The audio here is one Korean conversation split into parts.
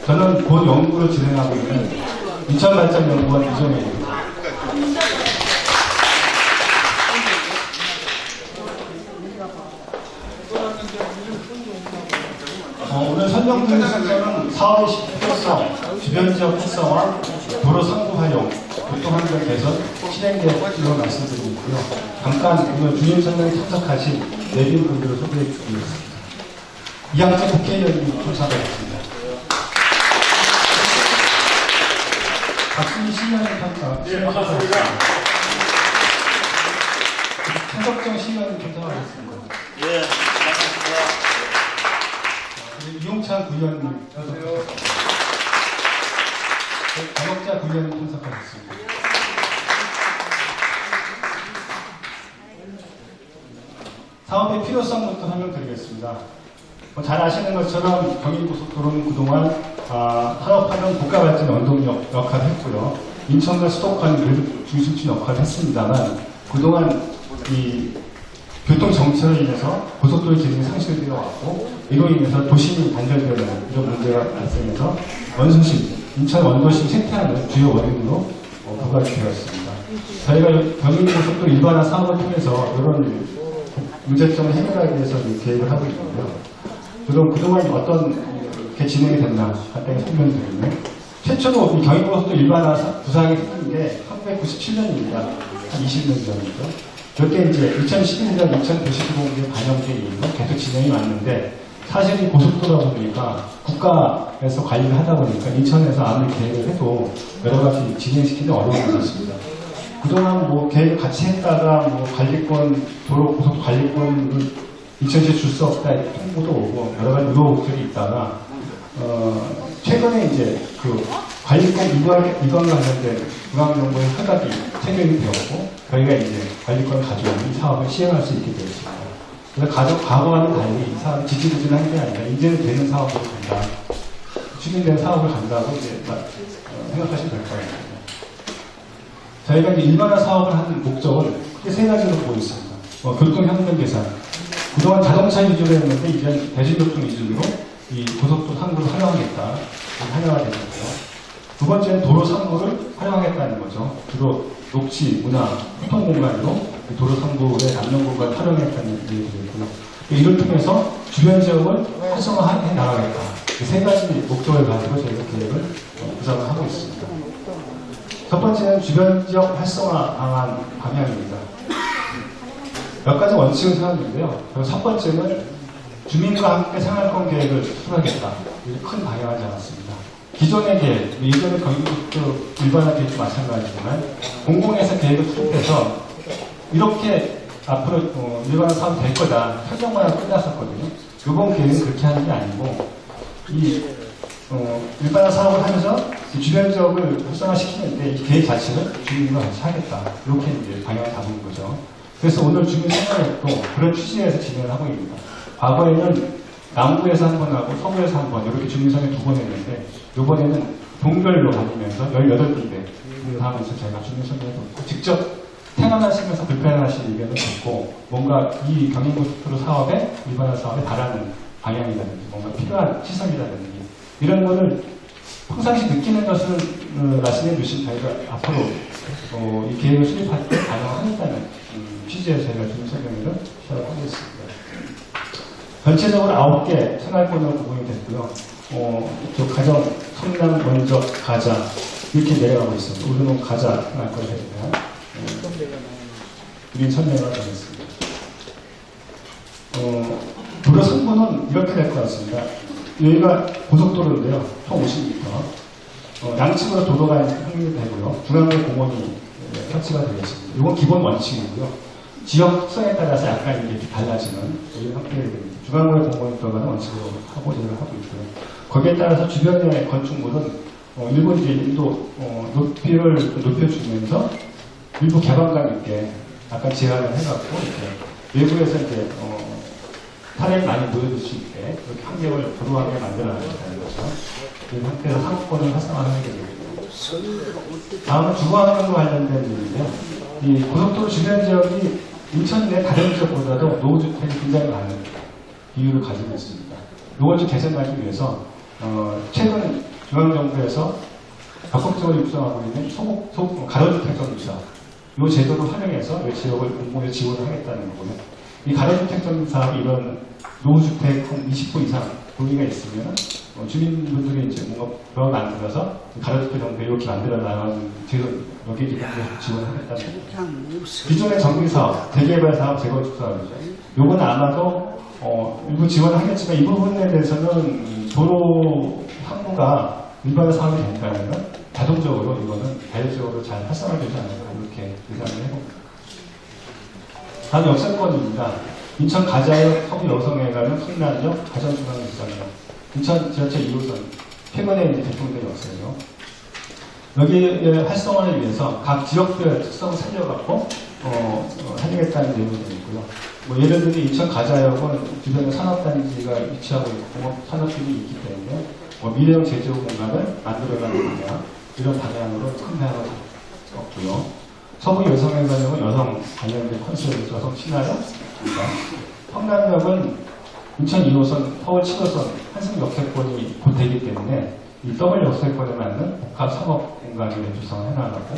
저는 곧 연구를 진행하고 있는 인천발전연구원 이정현입니다. 오늘 설명드릴 순서는 사업의 실효성, 주변 지역 활성화, 도로 상부 활용, 교통환경 개선, 실행 계획을 말씀드리고요. 잠깐 오늘 주임 설명에 참석하신 내빈 분들을 소개해 드리겠습니다. 이학재 국회의원님 조사하겠습니다. 박순희 시의원님 참석. 네, 반갑습니다. 한석정 시의원님 참석하겠습니다. 네, 반갑습니다. 이용찬 구의원님 참석하셨습니다. 박영자 구의원님 참석하셨습니다. 사업의 필요성부터 설명드리겠습니다. 잘 아시는 것처럼 경인고속도로는 그동안 산업화는 국가발전 원동력 역할을 했고요. 인천과 수도권 중심지 역할을 했습니다만 그동안 이 교통정체로 인해서 고속도로 기능이 상실되어 왔고 이로 인해서 도심이 단절되는 이런 문제가 발생해서 원순심, 인천 원도심 쇠퇴하는 주요 원인으로 부각이 되었습니다. 저희가 경인고속도로 일반화 사업을 통해서 이런 문제점을 해결하기 위해서 계획을 하고 있는데요. 그동안 어떻게 진행이 됐나 간단히 설명드리면 최초로 이 경인고속도로 일반화 구상이 생긴 게 1997년입니다. 한 20년 전이죠. 이렇게 이제 2011년, 2095년에 반영된 이후로 계속 진행이 왔는데 사실 이 고속도로다 보니까 국가에서 관리를 하다 보니까 인천에서 아무리 계획을 해도 여러 가지 진행시키는 어려움이 있었습니다. 그동안 뭐 계획을 같이 했다가 뭐 관리권, 도로 고속도로 관리권을 인천시에 줄 수 없다 통보도 오고 여러 가지 의혹들이 있다가 최근에 이제 그 관리권 이관과 관련된 중앙정부의 허가비 체결이 되었고 저희가 이제 관리권을 가져오는 이 사업을 시행할 수 있게 되었습니다. 그래서 과거와는 달리 이 사업이 지지부진한 게 아니라 이제는 되는 사업으로 간다. 추진된 사업을 간다고 이제 생각하시면 될 거예요. 저희가 이제 일반화 사업을 하는 목적은 크게 세 가지로 보고 있습니다. 교통협력 개선. 그동안 자동차 위주로 했는데 이제 대중교통 위주로 이 고속도로 상부를 활용하겠다. 활용하게 되고요. 두 번째는 도로 상부를 활용하겠다는 거죠. 주로 녹지, 문화, 소통 공간으로 도로 상부의 남용 공간을 활용하겠다는 얘기가 있고요. 이를 통해서 주변 지역을 활성화해 나가겠다. 세 가지 목적을 가지고 저희가 계획을 구상을 하고 있습니다. 첫 번째는 주변 지역 활성화 방향입니다. 몇 가지 원칙을 세웠는데요. 첫 번째는 주민과 함께 생활권 계획을 수립하겠다. 큰 방향하지 않았습니다. 기존의 계획, 예전에 경기도 일반화 계획도 마찬가지지만 공공에서 계획을 수립해서 이렇게 앞으로 일반화 사업이 될 거다. 설정만 하고 끝났었거든요. 이번 계획은 그렇게 하는 게 아니고 이 일반화 사업을 하면서 주변 지역을 활성화시키는데 이 계획 자체는 주민과 같이 하겠다. 이렇게 이제 방향을 잡은 거죠. 그래서 오늘 주민 생활도 그런 취지에서 진행을 하고 있습니다. 과거에는 남부에서 한 번 하고 서부에서 한 번 이렇게 주민선에 두 번 했는데 이번에는 동별로 다니면서 18군데 하면서 제가 주민선에 돕고 직접 태어나시면서 불편하신 의견을 듣고 뭔가 이 경인고속도로 사업에 일반화 사업에 바라는 방향이라든지 뭔가 필요한 시설이라든지 이런 거를 평상시 느끼는 것을 말씀해 주신 저희가 앞으로 이 계획을 수립할 때 반영하겠다는 취지에서 저희가 주민설명회를 시작하고 있습니다. 전체적으로 9개 생활권으로 구분이 됐고요. 또 가정, 성남, 원적, 가자 이렇게 내려가고 있습니다. 우리는 가자 할 것에 대한 우리 설명을 하겠습니다. 도로 상부는 이렇게 될 것 같습니다. 여기가 고속도로인데요. 총 50m. 양측으로 도로가 확립되고요. 중앙에 공원이 설치가 되겠습니다. 이건 기본 원칙이고요. 지역 특성에 따라서 약간 이렇게 달라지는 이런 형태가 됩니다. 중앙부에 공원이 들어가는 원칙으로 하고 진행을 하고 있고요. 거기에 따라서 주변의 건축물은 일부 이제 인도 높이를 높여주면서 일부 개방감 있게 약간 제한을 해갖고 이렇게 외부에서 이제 사람이 많이 모여들 수 있게 이렇게 환경을 불우하게 만들어내는 거죠. 그 상태에서 상권을 활성화하는 게 되겠고요. 다음은 주거환경과 관련된 일인데요. 이 고속도로 주변 지역이 인천 내 다른 지역보다도 노후주택이 굉장히 많은 비율을 가지고 있습니다. 노후주 개선하기 위해서 최근 중앙정부에서 적극적으로 육성하고 있는 가로주택 정비사 이 제도를 활용해서 이 지역을 공공에 지원을 하겠다는 거고요. 이 가로주택 정비 사업이 이런 노후주택 한 20호 이상 동의가 있으면 주민분들이 이제 뭔가 더 만들어서 가로주택 정비 이렇게 만들어 나가는 여기 지원하겠다는 거고요. 기존의 정비사업, 재개발사업, 재건축 사업이죠. 요건 아마도 일부 지원하겠지만 이 부분에 대해서는 도로 항구가 일반 사업이 되니까는 자동적으로 이거는 대외적으로 잘 활성화되지 않을까 이렇게 예상을 해봅니다. 다음 역세권입니다. 인천 가자역 서부 여성회관은 성남역 가전중앙일선역 인천 지하철 2호선 최근에 이제 개통된 역세예요. 여기의 활성화를 위해서 각 지역별 특성을 살려갖고 살리겠다는 내용이 되어 있고요. 뭐 예를 들면 인천 가자역은 주변에 산업단지가 위치하고 있고 공업 산업들이 있기 때문에 미래형 제조 공간을 만들어가는 방향 이런 방향으로 큰 방향을 없고요. 서부 여성회관역은 여성 관련된 컨셉으로 여성 친화역입니다. 성남역은 인천 2호선, 서울 7호선 한승 역세권이 곧 되기 때문에 이 더블 역세권에 맞는 복합 상업 공간을 조성을 해나가고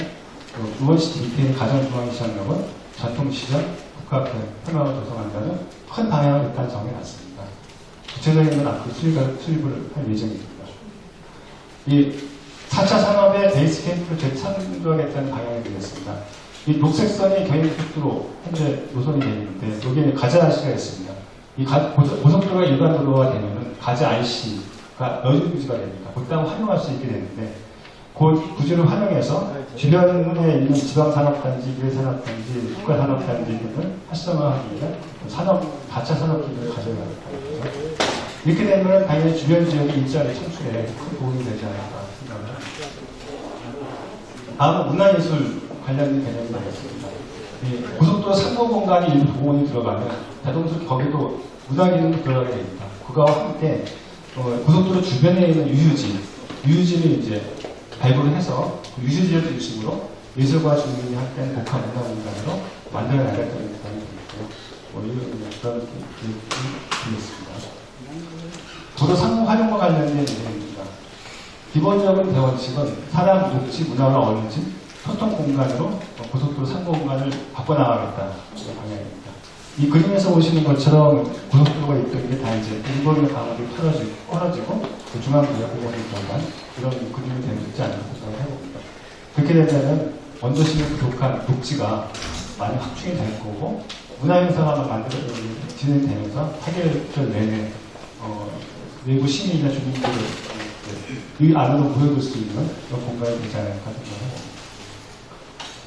우원시티 밑에 가장중앙시장역은 전통시장, 국가편, 편화를 조성한다는 큰 방향을 일단 정해놨습니다. 구체적인 건 앞으로 수립을 할 예정입니다. 이 4차 산업의 베이스 캠프를 재창조하겠다는 방향이 되겠습니다. 이 녹색선이 경인고속도로 현재 노선이 되어 있는데 여기에 가자 IC가 있습니다. 이 고속도로가 일반 도로가 되면은 가자 IC가 여주 부지가 됩니다. 그땅을 활용할 수 있게 되는데 그 부지를 활용해서 주변에 있는 지방산업단지, 미래산업단지, 국가산업단지 등을 활성화하기 위해 4차 산업기술을 가져가겠다. 이렇게 되면 당연히 주변 지역의 일자리 창출에 큰 도움이 되지 않을까 생각을 합니다. 다음은 문화예술 관련된 개념이 되겠습니다. 고속도로 상고 공간이 일부 공원이 들어가면 자동적으로 거기도 문화기능도 들어가게 됩니다. 그거와 함께 고속도로 주변에 있는 유유지를 이제 발굴을 해서 그 유유지를 중심으로 예술과 주민이 함께하는 복합 문화 공간으로 만들어 나가겠다는 생각이 들고요. 그런 계획이 있습니다. 도로 상호 활용과 관련된 내용입니다. 기본적인 대원칙은 사람, 녹지, 문화가 어울리진 소통 공간으로 고속도로 상고 공간을 바꿔나가겠다. 이런 방향입니다. 이 그림에서 보시는 것처럼 고속도로가 있던 게 다 이제 일본의 강으로 떨어지고 그 중앙구역 공원이 공간 이런 그림이 되지 않을까 생각을 해봅니다. 그렇게 되면 원도심이 부족한 녹지가 많이 확충이 될 거고 문화행사가 진행되면서 8개월 내내 외부 시민이나 주민들을 이 안으로 모여볼 수 있는 그런 공간이 되지 않을까 생각합니다.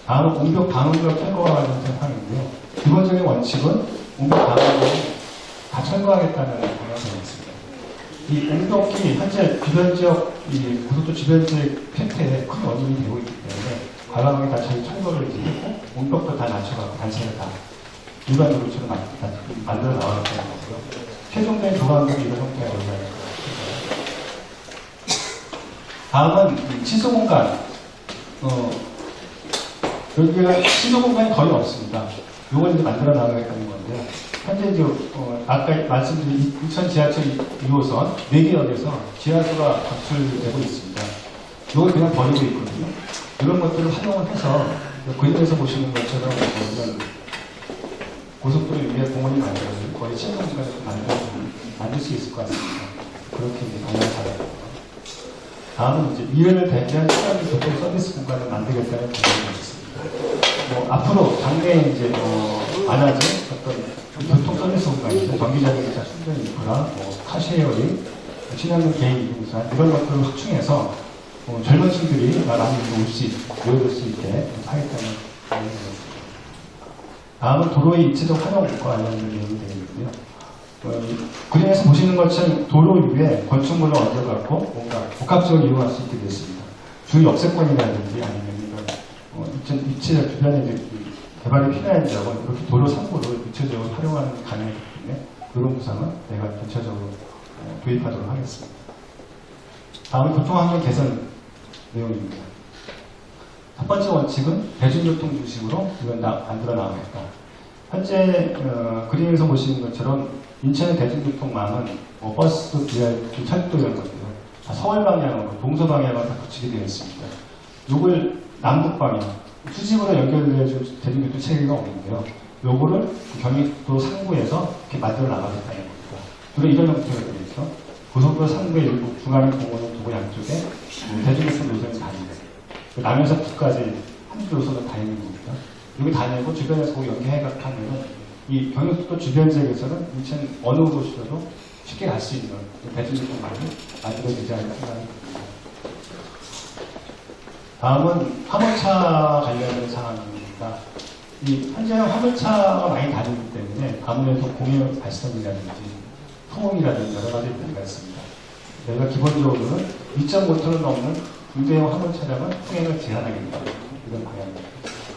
다음은 옹벽 방음벽 철거와 관련된 사항인데요. 기본적인 원칙은 옹벽 방음벽을 다 철거하겠다는 방향이 있습니다. 이 옹벽이 현재 주변 지역, 이 고속도로 주변 지역 폐퇴에 큰 원인이 되고 있기 때문에 과감하게 다 저희 철거를 했고 옹벽도 다 낮춰가고 단체를 다 일반 도로처럼 만들어 나가겠다는 거고요. 최종적인 조각은 이런 형태가 된다는 다음은 치수 공간. 여기가 치수 공간이 거의 없습니다. 요걸 이제 만들어 나가겠다는 건데요. 현재 이제, 아까 말씀드린 인천 지하철 2호선 4개역에서 지하수가 가출되고 있습니다. 요걸 그냥 버리고 있거든요. 이런 것들을 활용을 해서 그림에서 보시는 것처럼 이런 고속도로 위에 공원이 만들어서 거의 치수 공간을 만들 수 있을 것 같습니다. 그렇게 이제 방향을 잡았고. 다음은 이제 미래를 대비한 시간의 교통 서비스 공간을 만들겠다는 방향이 있습니다. 앞으로 당내에 이제 많아진 어떤 교통 서비스 공간이죠. 전기자동차 충전 인프라, 카쉐어링, 친환경 개인 이동산 이런 것들을 확충해서 젊은 층들이 많이 모여들 수 있게 하겠다는 방향이었습니다. 다음은 도로의 입체적 활용과 관련된 내용이 되겠는데요. 그림에서 보시는 것처럼 도로 위에 건축물을 얹어갖고 뭔가 복합적으로 이용할 수 있게 됐습니다. 주 역세권이라든지 아니면 이런 입체 주변에 이제 개발이 필요한 지역은 이렇게 도로 상고를 입체적으로 활용하는 가능이기 때문에 이런 구상은 내가 전체적으로 도입하도록 하겠습니다. 다음은 교통환경 개선 내용입니다. 첫 번째 원칙은 대중교통 중심으로 이걸 만들어 나가겠다. 현재 그림에서 보시는 것처럼 인천의 대중교통망은 버스, BRT, 철도 이런 것들 서울 방향으로 동서 방향으로 다 붙이게 되어 있습니다. 요걸 남북 방향 수직으로 연결되어준 대중교통 체계가 없는데요. 요거를 경기도 상부에서 이렇게 만들어 나가겠다는 겁니다. 주로 이런 형태가 되어 있죠. 고속도로 상부의 일부 중앙에 공원을 두고 양쪽에 대중교통 노선이 다니고 남에서 북까지 한 줄 노선을 다니는 겁니다. 여기 다니고 주변에서 연계해가면은 이 경기도 주변 지역에서는 인천 어느 곳이라도 쉽게 갈 수 있는 대중교통망이 만들어지지 않을까 생각합니다. 다음은 화물차 관련된 상황입니다. 현재는 화물차가 많이 다니기 때문에 아무래도 공해 발생이라든지 소음이라든지 여러 가지 문제가 있습니다. 저희가 기본적으로는 2.5톤을 넘는 중대형 화물 차량은 통행을 제한하겠다. 이런 방향입니다.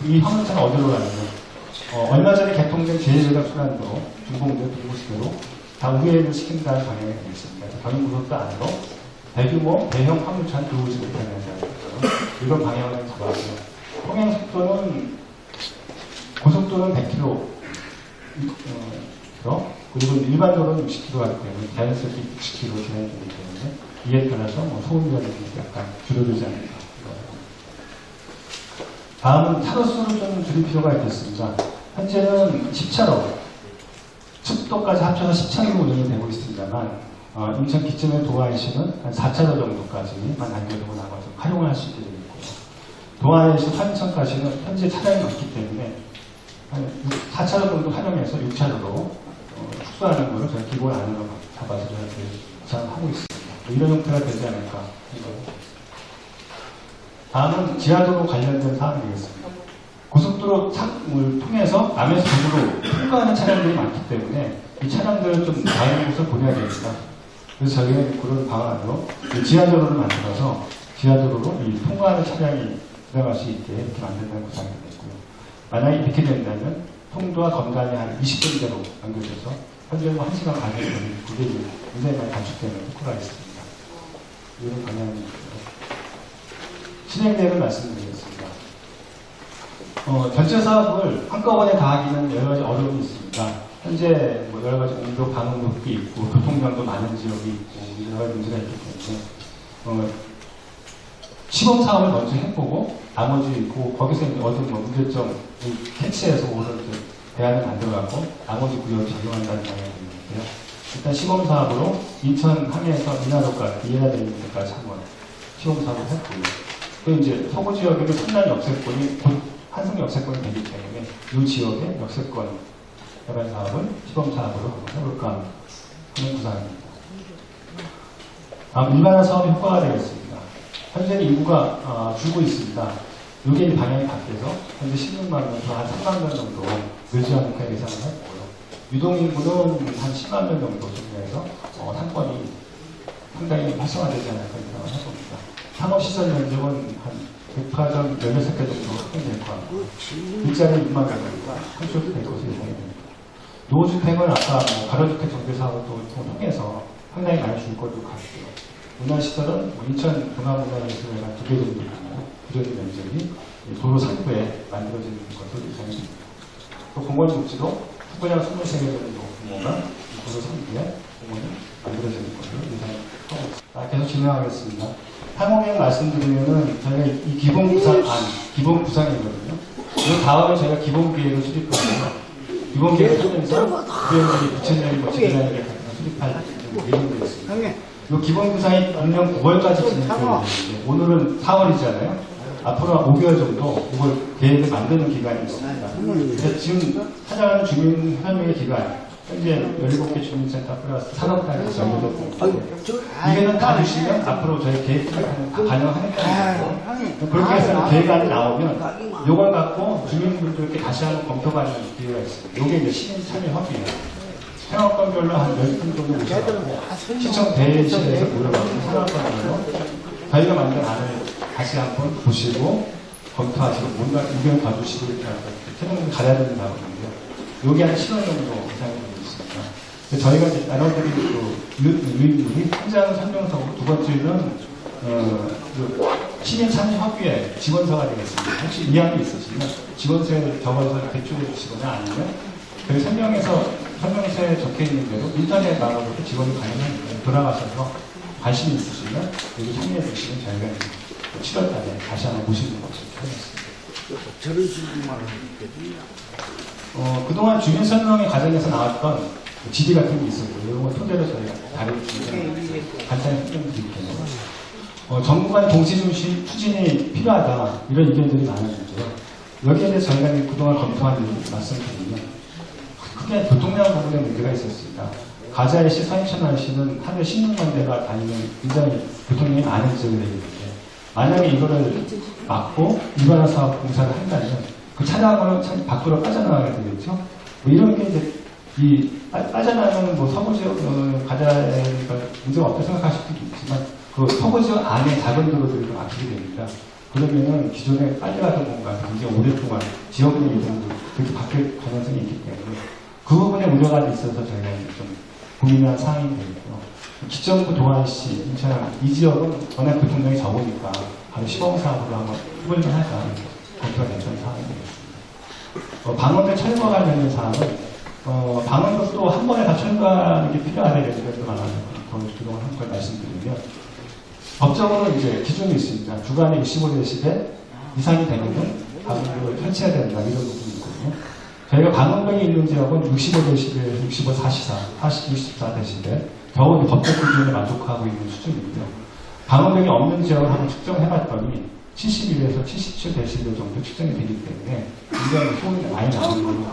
이 화물차가 어디로 가냐면 얼마 전에 개통된 제1외곽 순환도로 중공제 동부시대로 다 우회를 시킨다는 방향이 되어 있습니다. 경인고속도 안으로 대규모 대형 화물차는 들어오지 못하게 하지 않겠죠. 이런 방향을 잡았고요. 통행 속도는 고속도로는 100km, 그리고 일반도로는 60km 하기 때문에 자연스럽게 60km 진행이 되기 때문에 이에 따라서 소음이라든지 약간 줄어들지 않을까. 다음은 차로수를 좀 줄일 필요가 있겠습니다. 현재는 10차로, 습도까지 합쳐서 10차로로 운영이 되고 있습니다만 인천 기점의 도하이시는 한 4차로 정도까지만 남겨두고 나가서 활용할 수 있게 되어 있고요. 도하이시 환천까지는 현재 차량이 없기 때문에 한 4차로 정도 활용해서 6차로로 축소하는 것을 저희 기본 안으로 잡아서 저희가 하고 있습니다. 이런 형태가 되지 않을까 생각합니다. 다음은 지하도로 관련된 사항이 되겠습니다. 고속도로를 통해서 남에서 북으로 통과하는 차량들이 많기 때문에 이 차량들을 좀 다른 곳을 보내야 됩니다. 그래서 저희는 그런 방안으로 지하도로를 만들어서 지하도로로 이 통과하는 차량이 들어갈 수 있게 이렇게 만든다는 구상이 됐고요. 만약에 이렇게 된다면 통도와 건강이 한 20분대로 연결돼서 현재 1시간 반에 걸리는 구간이 굉장히 많이 단축되는 효과가 있습니다. 이런 방향입니다. 진행대를 말씀드리겠습니다. 전체 사업을 한꺼번에 다 하기는 여러 가지 어려움이 있습니다. 현재 여러 가지 공도 방음도 있고 교통량도 많은 지역이 있고 여러 가지 문제가 있기 때문에 시범 사업을 먼저 해보고 나머지 거기서 얻은 문제점 캐치해서 오늘 대안을 만들어갖고 나머지 구역을 적용한다는 방향이 있는데요. 일단 시범 사업으로 인천 항해에서 인하로까지 이해되는 데까지 한번 시범 사업을 했고요. 또 이제 서구 지역에는 상당 역세권이 곧 한성 역세권이 되기 때문에 이 지역의 역세권 개발 사업을 시범 사업으로 한번 해볼까 하는 구상입니다. 다음 일반화 사업의 효과가 되겠습니다. 현재 인구가 줄고 있습니다. 이게 방향이 바뀌어서 현재 16만 명에서 한 3만 명 정도 늘지 않을까 예상을 했고요. 유동인구는 한 10만 명 정도 정도에서 상권이 상당히 활성화되지 않을까 예상을 해봅니다. 상업시설 면적은 한 100가정 16개 정도 확정될 것 같고 일자리 6만 명 정도 창출될 것으로 예상됩니다. 노후주택은 아까 가로주택 정비사업도 통해서 상당히 많이 줄 것도 같고요. 문화시설은 인천 동아문화예술회관 2개 정도 있고요. 구조적 면적이 도로 상부에 만들어지는 것으로 예상됩니다. 또 공원복지도 후보량 23개 정도 규모가 도로 상부에 공원이 만들어지는 것으로 예상하고 있습니다. 계속 진행하겠습니다. 항공형 말씀드리면은 저희가 이 기본 구상이거든요. 그 다음에 저희가 기본 계획을 수립하고요. 기본 계획을 하면서 구역이 부천역이고 지구장에 수립할 예정되어 있습니다. 이 기본 구상이 작년 9월까지 진행되고 있는데 오늘은 4월이잖아요. 앞으로 한 5개월 정도 이걸 계획을 만드는 기간이 있습니다. 그래서 지금 찾아가는 주민 설명의 기간 현재 17개 주민센터 플러스 산업단에서 연결됐고 이게는 다 주시면 앞으로 저희 계획 다 반영하겠다는 거고 그렇게 해서 계획안이 나오면 이걸 갖고 주민분들께 다시 한번 검토받는 기회가 있습니다. 이게 이제 시민 참여 협의예요. 생활권별로 한 10분 정도 모셔가지고 시청 대실에서 물어봐서 생활권별로 저희가 만든 안을 다시 한번 보시고 검토하시고 뭔가 의견을 봐주시고 이렇게 최종적으로 가야 되는 작업인데요. 여기 한 10원 정도 이상이 되고 있습니다. 저희가 이제 나눠드린 유인물이 현장 설명서고 두 번째는 시민 참여 협의회 지원서가 되겠습니다. 혹시 이해함이 있으시면 지원서에 적어서 대출해 주시거나 아니면 저희 설명서에 적혀 있는 대로 인터넷 나가도 지원이 가능합니다. 돌아가셔서 관심이 있으시면 여기 참여해 주시면 저희가 7월달에 다시 한번 모시는 것을 하겠습니다. 저런 식으로만 하는 거거든요. 그동안 주민 설명회 과정에서 나왔던 지리 같은 게 있었고 이런 거 토대로 저희가 다루시면 간단히 설명드릴게요. 정부 간 동시 중심 추진이 필요하다 이런 의견들이 많았는데요. 여기에 대해서 저희가 그동안 검토한 말씀드리면 크게 교통량 부분에 문제가 있었습니다. 가자의시, 서인천안시는 하루에 16만 대가 다니는 굉장히 교통량이 많은 지역이 되기 때문에 만약에 이거를 막고 일반화 사업 공사를 한다면 그 차량으로 밖으로 빠져나가게 되겠죠. 뭐 이런 게 이제 빠져나가면 뭐 서구 지역 가자에 문제가 없다고 생각하실 수도 있지만 그 서구 지역 안에 작은 도로들이 막히게 됩니다. 그러면은 기존에 빨리 가던 공간 굉장히 오랫동안 지역의 이동도 그렇게 바뀔 가능성이 있기 때문에 그 부분에 우려가 있어서 저희가 이제 좀 고민한 사항이 되겠고요. 기점부 도안시, 인천 이 지역은 워낙 교통량이 적으니까 바로 시범사업으로 한번 해볼만 하자 검토가 됐던 사항이 되겠습니다. 방언대 철거 관련된 사항은 방언도 또 한 번에 다 철거하는 게 필요하다 이런 것도 많아서 그동안 한 번 말씀드리면 법적으로 이제 기준이 있습니다. 주간에 65데시벨 이상이 되면은 방언을 설치해야 된다 이런 부분이 있거든요. 저희가 방언병이 있는 지역은 65데시벨, 65, 44, 64데시벨 겨우 법적 기준에 만족하고 있는 수준이고요. 방언병이 없는 지역을 한번 측정해봤더니 71에서 77데시벨 정도 측정이 되기 때문에 굉장히 소음이 많이 나는 걸로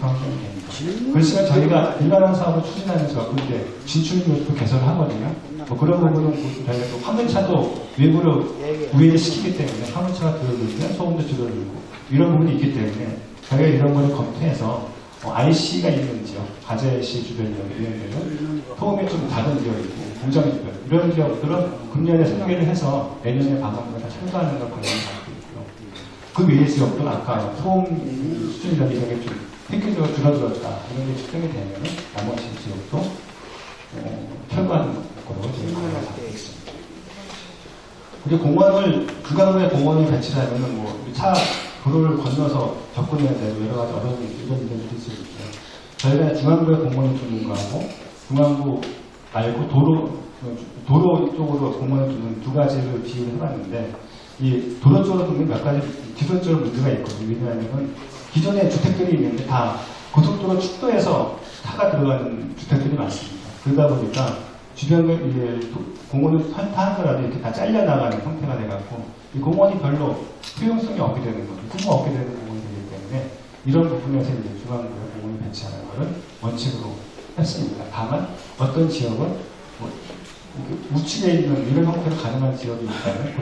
방언병이 됩니다. 그렇지만 저희가 일반화 사업을 추진하면서 그때 진출 요소도 개설을 하거든요. 뭐 그런 부분은 저희가 또 화물차도 외부로 우회시키기 때문에 화물차가 줄어들면 소음도 줄어들고 이런 부분이 있기 때문에 저희가 이런 거를 검토해서 IC가 있는 지역, 가재시 주변 지역 이런 데는 소음이 좀 작은 지역이고 공장 주변 이런 지역들은 금년에 설계를 해서 내년에 방언을 다 철거하는 걸 방향을 갖고 있고요. 그 외의 지역들은 아까 소음 수준이라든지 이런 게 좀 획기적으로 줄어들었다 이런 게 측정이 되면 나머지 지역도 철거하는 것으로 저희가 방향을 갖고 있습니다. 그리고 공원을 구간로에 공원을 배치하면은 뭐 차 도로를 건너서 접근해야 되고 여러 가지 어려운 이런 일들이 있을 수 있어요. 저희가 중앙부에 공원을 두는 거하고 중앙부 말고 도로 쪽으로 공원을 두는 두 가지를 비교를 해봤는데 이 도로 쪽으로 두는 몇 가지 기술적으로 문제가 있거든요. 왜냐하면 기존에 주택들이 있는데 다 고속도로 축도에서 타가 들어가는 주택들이 많습니다. 그러다 보니까 주변을 공원을 타하더라도 이렇게 다 잘려나가는 형태가 돼갖고 이 공원이 별로 효용성이 없게 되는 거죠. 후보 없게 되는 공원이 되기 때문에 이런 부분에서 이제 중앙부에 공원을 배치하는 것을 원칙으로 했습니다. 다만 어떤 지역은 뭐 우측에 있는 이런 형태로 가능한 지역이 있다면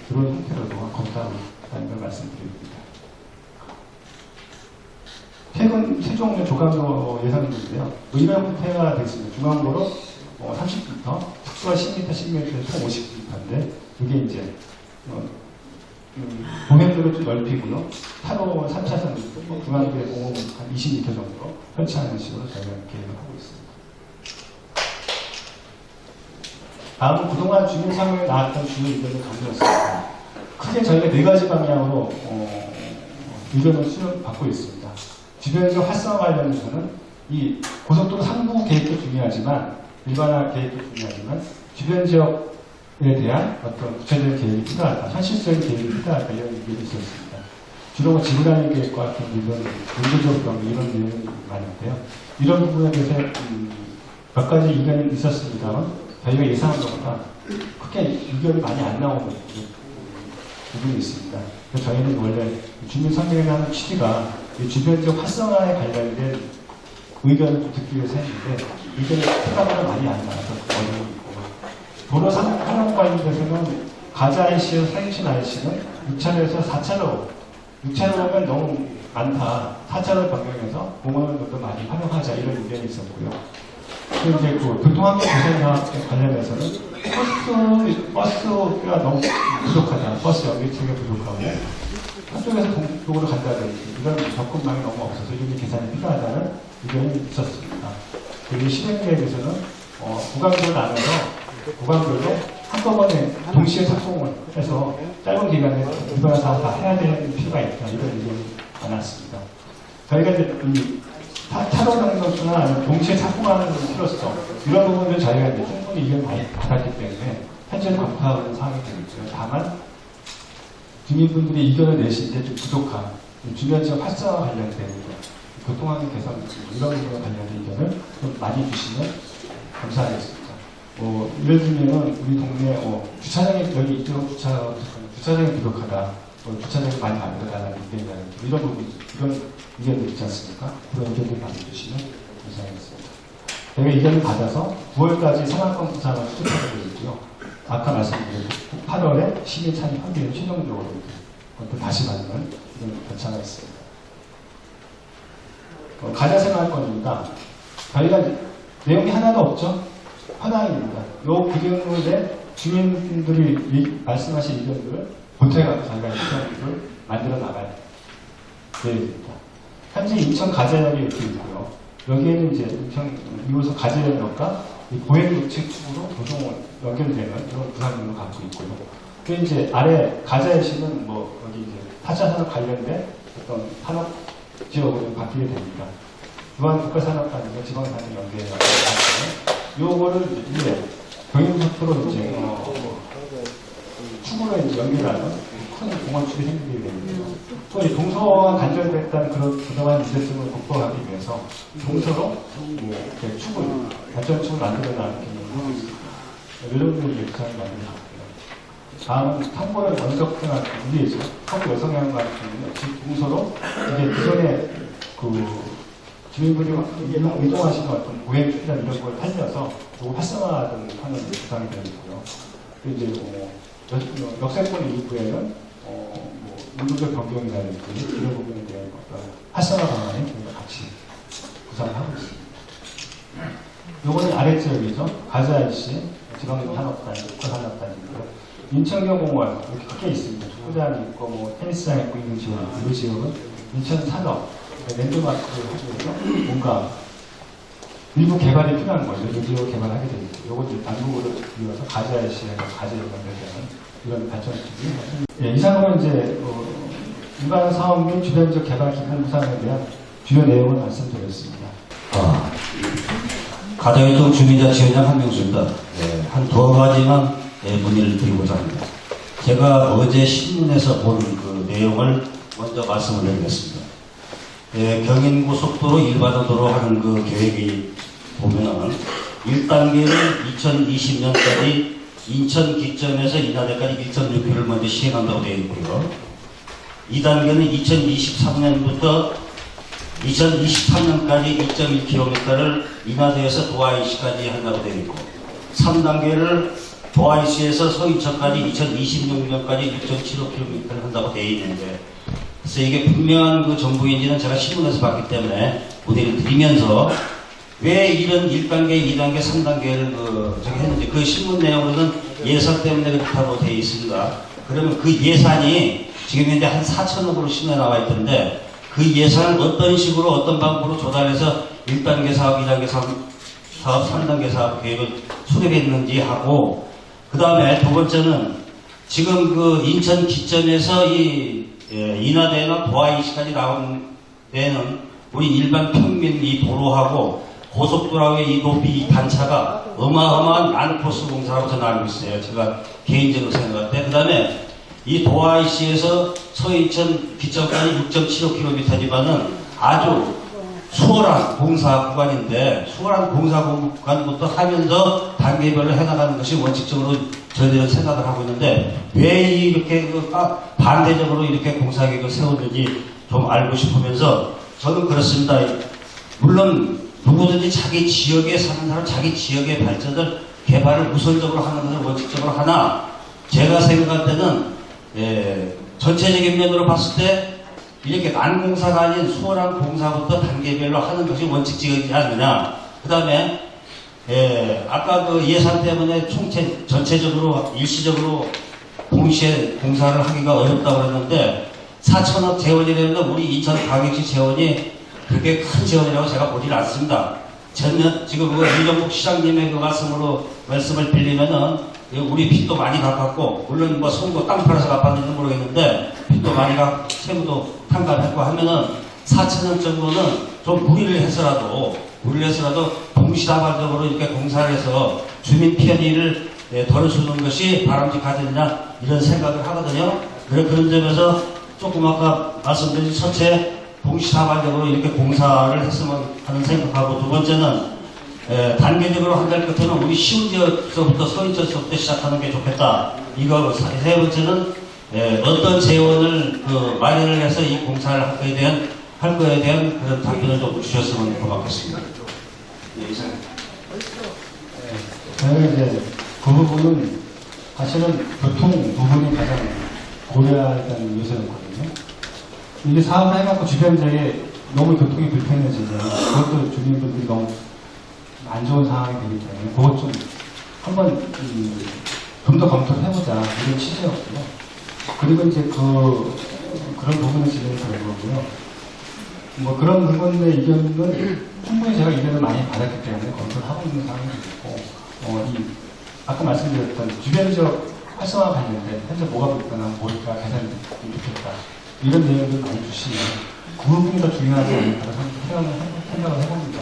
그런 형태로도 검토하고 있다는 걸 말씀드립니다. 최근 최종 조감도 예상인데요. 뭐 이런 형태가 됐습니다. 중앙부로 30m, 특수가 10m, 10m, 총 50m인데 이게 이제 도면도로 좀 넓히고요. 차로 3차선 중앙부에 공원 한 20m 정도 설치하는 식으로 저희가 계획을 하고 있습니다. 다음은 그동안 주민상회에 나왔던 주요 의견을 정리했습니다. 크게 저희가 네 가지 방향으로 의견을 수렴받고 있습니다. 주변적 활성화 관련해서는 이 고속도로 상부 계획도 중요하지만 일반화 계획도 중요하지만 주변 지역에 대한 어떤 구체적인 계획이 필요하다, 현실적인 계획이 필요하다 이런 의견이 있었습니다. 주로 뭐 지구단위 계획과 같은 이런 문제적 경우 이런 내용이 많은데요. 이런 부분에 대해서 몇 가지 의견이 있었습니다만 저희가 예상한 것보다 크게 의견이 많이 안 나오는 부분이 있습니다. 그래서 저희는 원래 주민상회에 하는 취지가 주변 지역 활성화에 관련된 의견을 좀 듣기 위해서 했는데 의견이 생각보다 많이 안 나와서 어려움이 있고 도로 상업 관련돼서는 가자 IC에서 서인천 IC는 6차로에서 4차로 6차로면 너무 많다. 4차로 변경해서 공원을 좀 더 많이 활용하자 이런 의견이 있었고요. 그리고 이제 그 교통환경 개선 사업 관련해서는 버스가 너무 부족하다. 버스 연결체가 부족하고 한쪽에서 동쪽으로 간다든지 이런 접근망이 너무 없어서 이런 개선이 필요하다는 의견이 있었습니다. 그리고 실행계획에서는 구간별로 나눠서 구간별로 한꺼번에 동시에 착공을 해서 짧은 기간에 일반 사업 다 해야 되는 필요가 있다. 이런 의견이 많았습니다. 저희가 이제 타로 경로수나 아니면 동시에 착공하는 필요성 이런 부분을 저희가 이제 충분히 의견을 받았기 때문에 현재 검토하는 사항이 되겠고요. 다만 주민분들이 의견을 내실 때 좀 부족한 주변 지역 활성화 관련된 교통환경 개선 이런 부분에 관련된 의견을 좀 많이 주시면 감사하겠습니다. 예를 들면 우리 동네 주차장이 여기 이쪽 주차장이 부족하다, 주차장이 많이 만들어달라는 의견이라든지 이런 부분 이런 의견들 있지 않습니까? 그런 의견들 많이 주시면 감사하겠습니다. 저희가 의견을 받아서 9월까지 산악권 부산을 수립하게 되어 있고요. 아까 말씀드린 8월에 시민 참여 확대를 최종적으로 또 다시 받는 이런 절차가 있습니다. 가자생활권입니다. 저희가 내용이 하나도 없죠? 현황입니다. 요 구경물에 주민분들이 말씀하신 의견들을 보태갖고 저희가 의견들을 만들어 나갈 계획입니다. 현재 인천 가자역이 이렇게 있고요. 여기에는 이제 인천 2호선 가자역과 보행노측 축으로 도동 연결되는 그런 구상물을 갖고 있고요. 그 이제 아래 가자역시는 여기 이제 타자산업 관련된 어떤 산업 지역으로 바뀌게 됩니다. 또한 국가산업단지가 지방산업 연계해서 요거를 이제 경인고속도로 이제 축으로 이제 연결하는 큰 공원축이 생기게 됩니다. 또 이 동서와 단절됐다는 그런 그동안 문제점을 극복하기 위해서 동서로 이렇게 축을 발전축을 만들어 나가는 경우는 이런 분들이 구상을 만들어졌고요. 다음은 탐구를 원석등학 위에서 서구 여성향 같은 경우는 지금 동서로 이게 기존에 주민분이 이동하시는 어떤 보행수단 이런 걸 살려서 활성화하는 하는 구상이 되어 있고요. 이제 역세권 일부에는 운동적 변경이라든지 이런 부분에 대한 활성화 방안에 저희가 같이 구상을 하고 있습니다. 요거는 아래지역이죠. 가자이시 지방산업단지, 국가산업단지고요. 인천경공원 이렇게 크게 있습니다. 축구장이 있고 테니스장 있고 있는 지역, 이 지역은 인천산업 랜드마크를 하기 위해서 뭔가 일부 개발이 필요한 거죠. 이 지역 개발하게 됩니다. 요거 이제 단독으로 이어서 가자이시에서 가자역 연결되는 이런 발전식이 이상으로 이제 일반 사업 및 주변적 개발 기본 구상에 대한 주요 내용을 말씀드렸습니다. 가자유통 주민자치위원장 한명수입니다. 한 두어 가지만 문의를 드리고자 합니다. 제가 어제 신문에서 본 그 내용을 먼저 말씀을 드리겠습니다. 경인고속도로 일반도로 하는 그 계획이 보면은 1단계는 2020년까지 인천 기점에서 인하대까지 1.6km를 먼저 시행한다고 되어 있고요. 2단계는 2023년부터 2023년까지 2.1km를 인하대에서 도하이시까지 한다고 되어 있고 3단계를 도하이시에서 서인천까지 2026년까지 6.75km를 한다고 되어 있는데 그래서 이게 분명한 그 정보인지는 제가 신문에서 봤기 때문에 문의를 드리면서 왜 이런 1단계, 2단계, 3단계를 저기 했는지 그 신문 내용으로는 예산 때문에 그렇다고 되어 있습니다. 그러면 그 예산이 지금 현재 한 4천억으로 신문에 나와 있던데 그 예산을 어떤 식으로 어떤 방법으로 조달해서 1단계 사업, 2단계 사업, 3단계 사업 계획을 수립했는지 하고 그 다음에 두 번째는 지금 그 인천 기점에서 이 인하대나 도하이시까지 나온 데는 우리 일반 평민 이 도로하고 고속도로의 이 높이 단차가 어마어마한 난코스 공사라고 저는 알고 있어요. 제가 개인적으로 생각할 때. 그 다음에 이 도하이시에서 서인천 기점까지 6.75km지만은 아주 수월한 공사 구간인데 수월한 공사 구간부터 하면서 단계별로 해나가는 것이 원칙적으로 저희들은 생각을 하고 있는데 왜 이렇게 반대적으로 이렇게 공사 계획을 세웠는지 좀 알고 싶으면서 저는 그렇습니다. 물론 누구든지 자기 지역에 사는 사람 자기 지역의 발전을 개발을 우선적으로 하는 것을 원칙적으로 하나 제가 생각할 때는 전체적인 면으로 봤을 때 이렇게 난공사가 아닌 수월한 공사부터 단계별로 하는 것이 원칙적이지 않느냐. 그 다음에 아까 그 예산 때문에 전체적으로 일시적으로 동시에 공사를 하기가 어렵다고 그랬는데 4천억 재원이라는데 우리 인천광역시 재원이 그렇게 큰 재원이라고 제가 보질 않습니다. 지금 그 이정국 시장님의 그 말씀을 빌리면은 우리 빚도 많이 갚았고 물론 뭐 송도 땅 팔아서 갚았는지 모르겠는데 빚도 많이 세무도 탕감했고 하면은 4천억 정도는 좀 무리를 해서라도 동시다발적으로 이렇게 공사를 해서 주민 편의를 덜어주는 것이 바람직하지 않느냐 이런 생각을 하거든요. 그런 점에서 조금 아까 말씀드린 첫째 동시다발적으로 이렇게 공사를 했으면 하는 생각하고, 두 번째는 단계적으로 한달 끝에는 우리 쉬운 지역서부터 서인지역서부터 시작하는 게 좋겠다. 이거 세 번째는 어떤 재원을 마련을 해서 이 공사를 할 거에 대한 그런 답변을 좀 주셨으면 고맙겠습니다. 네, 이상. 저는 이제 그 부분은 사실은 교통 부분이 가장 고려하는 요소였거든요. 이게 사업을 해갖고 주변 지역에 너무 교통이 불편해지면 그것도 주민분들이 너무 안 좋은 상황이 되기 때문에 그것 좀 한번 좀 더 검토를 해보자 이런 취지였고요. 그리고 이제 그런 부분을 진행이 되는 거고요. 뭐 그런 부분의 의견은 충분히 제가 의견을 많이 받았기 때문에 검토를 하고 있는 상황이 있고, 아까 말씀드렸던 주변 지역 활성화 관련된 현재 뭐가 불편하고 뭘까 개선이 좋겠다 이런 내용들 많이 주시면 그 부분이 더 중요하지 않을까 생각을 해봅니다.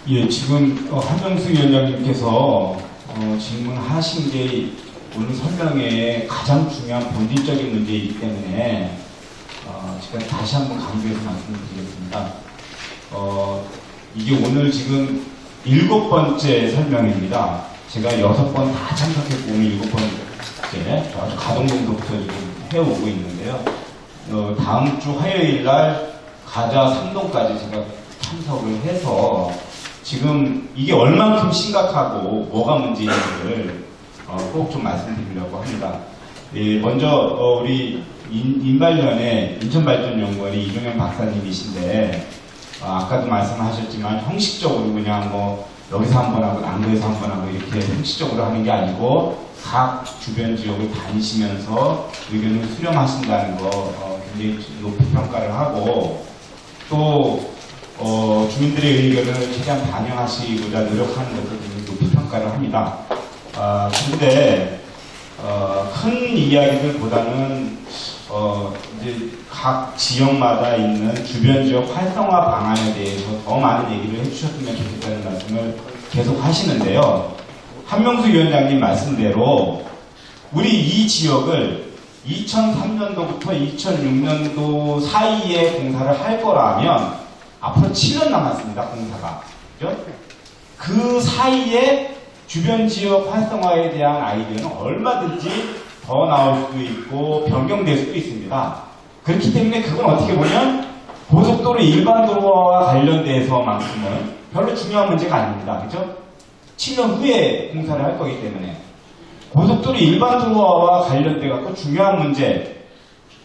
예, 지금 한명수 위원장님께서 질문하신 게 오늘 설명의 가장 중요한 본질적인 문제이기 때문에 제가 다시 한번 강조해서 말씀드리겠습니다. 이게 오늘 지금 7번째 설명입니다. 제가 6번 다 참석했고 오늘 7번째 아주 가동동서부터 지금 해오고 있는데요. 다음 주 화요일 날 가자 3동까지 제가 참석을 해서 지금 이게 얼만큼 심각하고 뭐가 문제인지를 꼭 좀 말씀드리려고 합니다. 예, 먼저 우리 인발연의 인천발전연구원의 이종현 박사님이신데 아까도 말씀하셨지만 형식적으로 그냥 뭐 여기서 한 번 하고 남부에서 한 번 하고 이렇게 형식적으로 하는 게 아니고 각 주변 지역을 다니시면서 의견을 수렴하신다는 거 굉장히 높이 평가를 하고 또 주민들의 의견을 최대한 반영하시고자 노력하는 것도 굉장히 높이 평가를 합니다. 근데 큰 이야기들보다는 이제 각 지역마다 있는 주변 지역 활성화 방안에 대해서 더 많은 얘기를 해주셨으면 좋겠다는 말씀을 계속 하시는데요. 한명수 위원장님 말씀대로 우리 이 지역을 2003년도부터 2006년도 사이에 공사를 할 거라면 앞으로 7년 남았습니다. 공사가. 그죠? 그 사이에 주변 지역 활성화에 대한 아이디어는 얼마든지 더 나올 수도 있고 변경될 수도 있습니다. 그렇기 때문에 그건 어떻게 보면 고속도로 일반 도로와 관련돼서만큼은 별로 중요한 문제가 아닙니다. 그죠? 7년 후에 공사를 할 거기 때문에 고속도로 일반 도로와 관련돼 갖고 중요한 문제,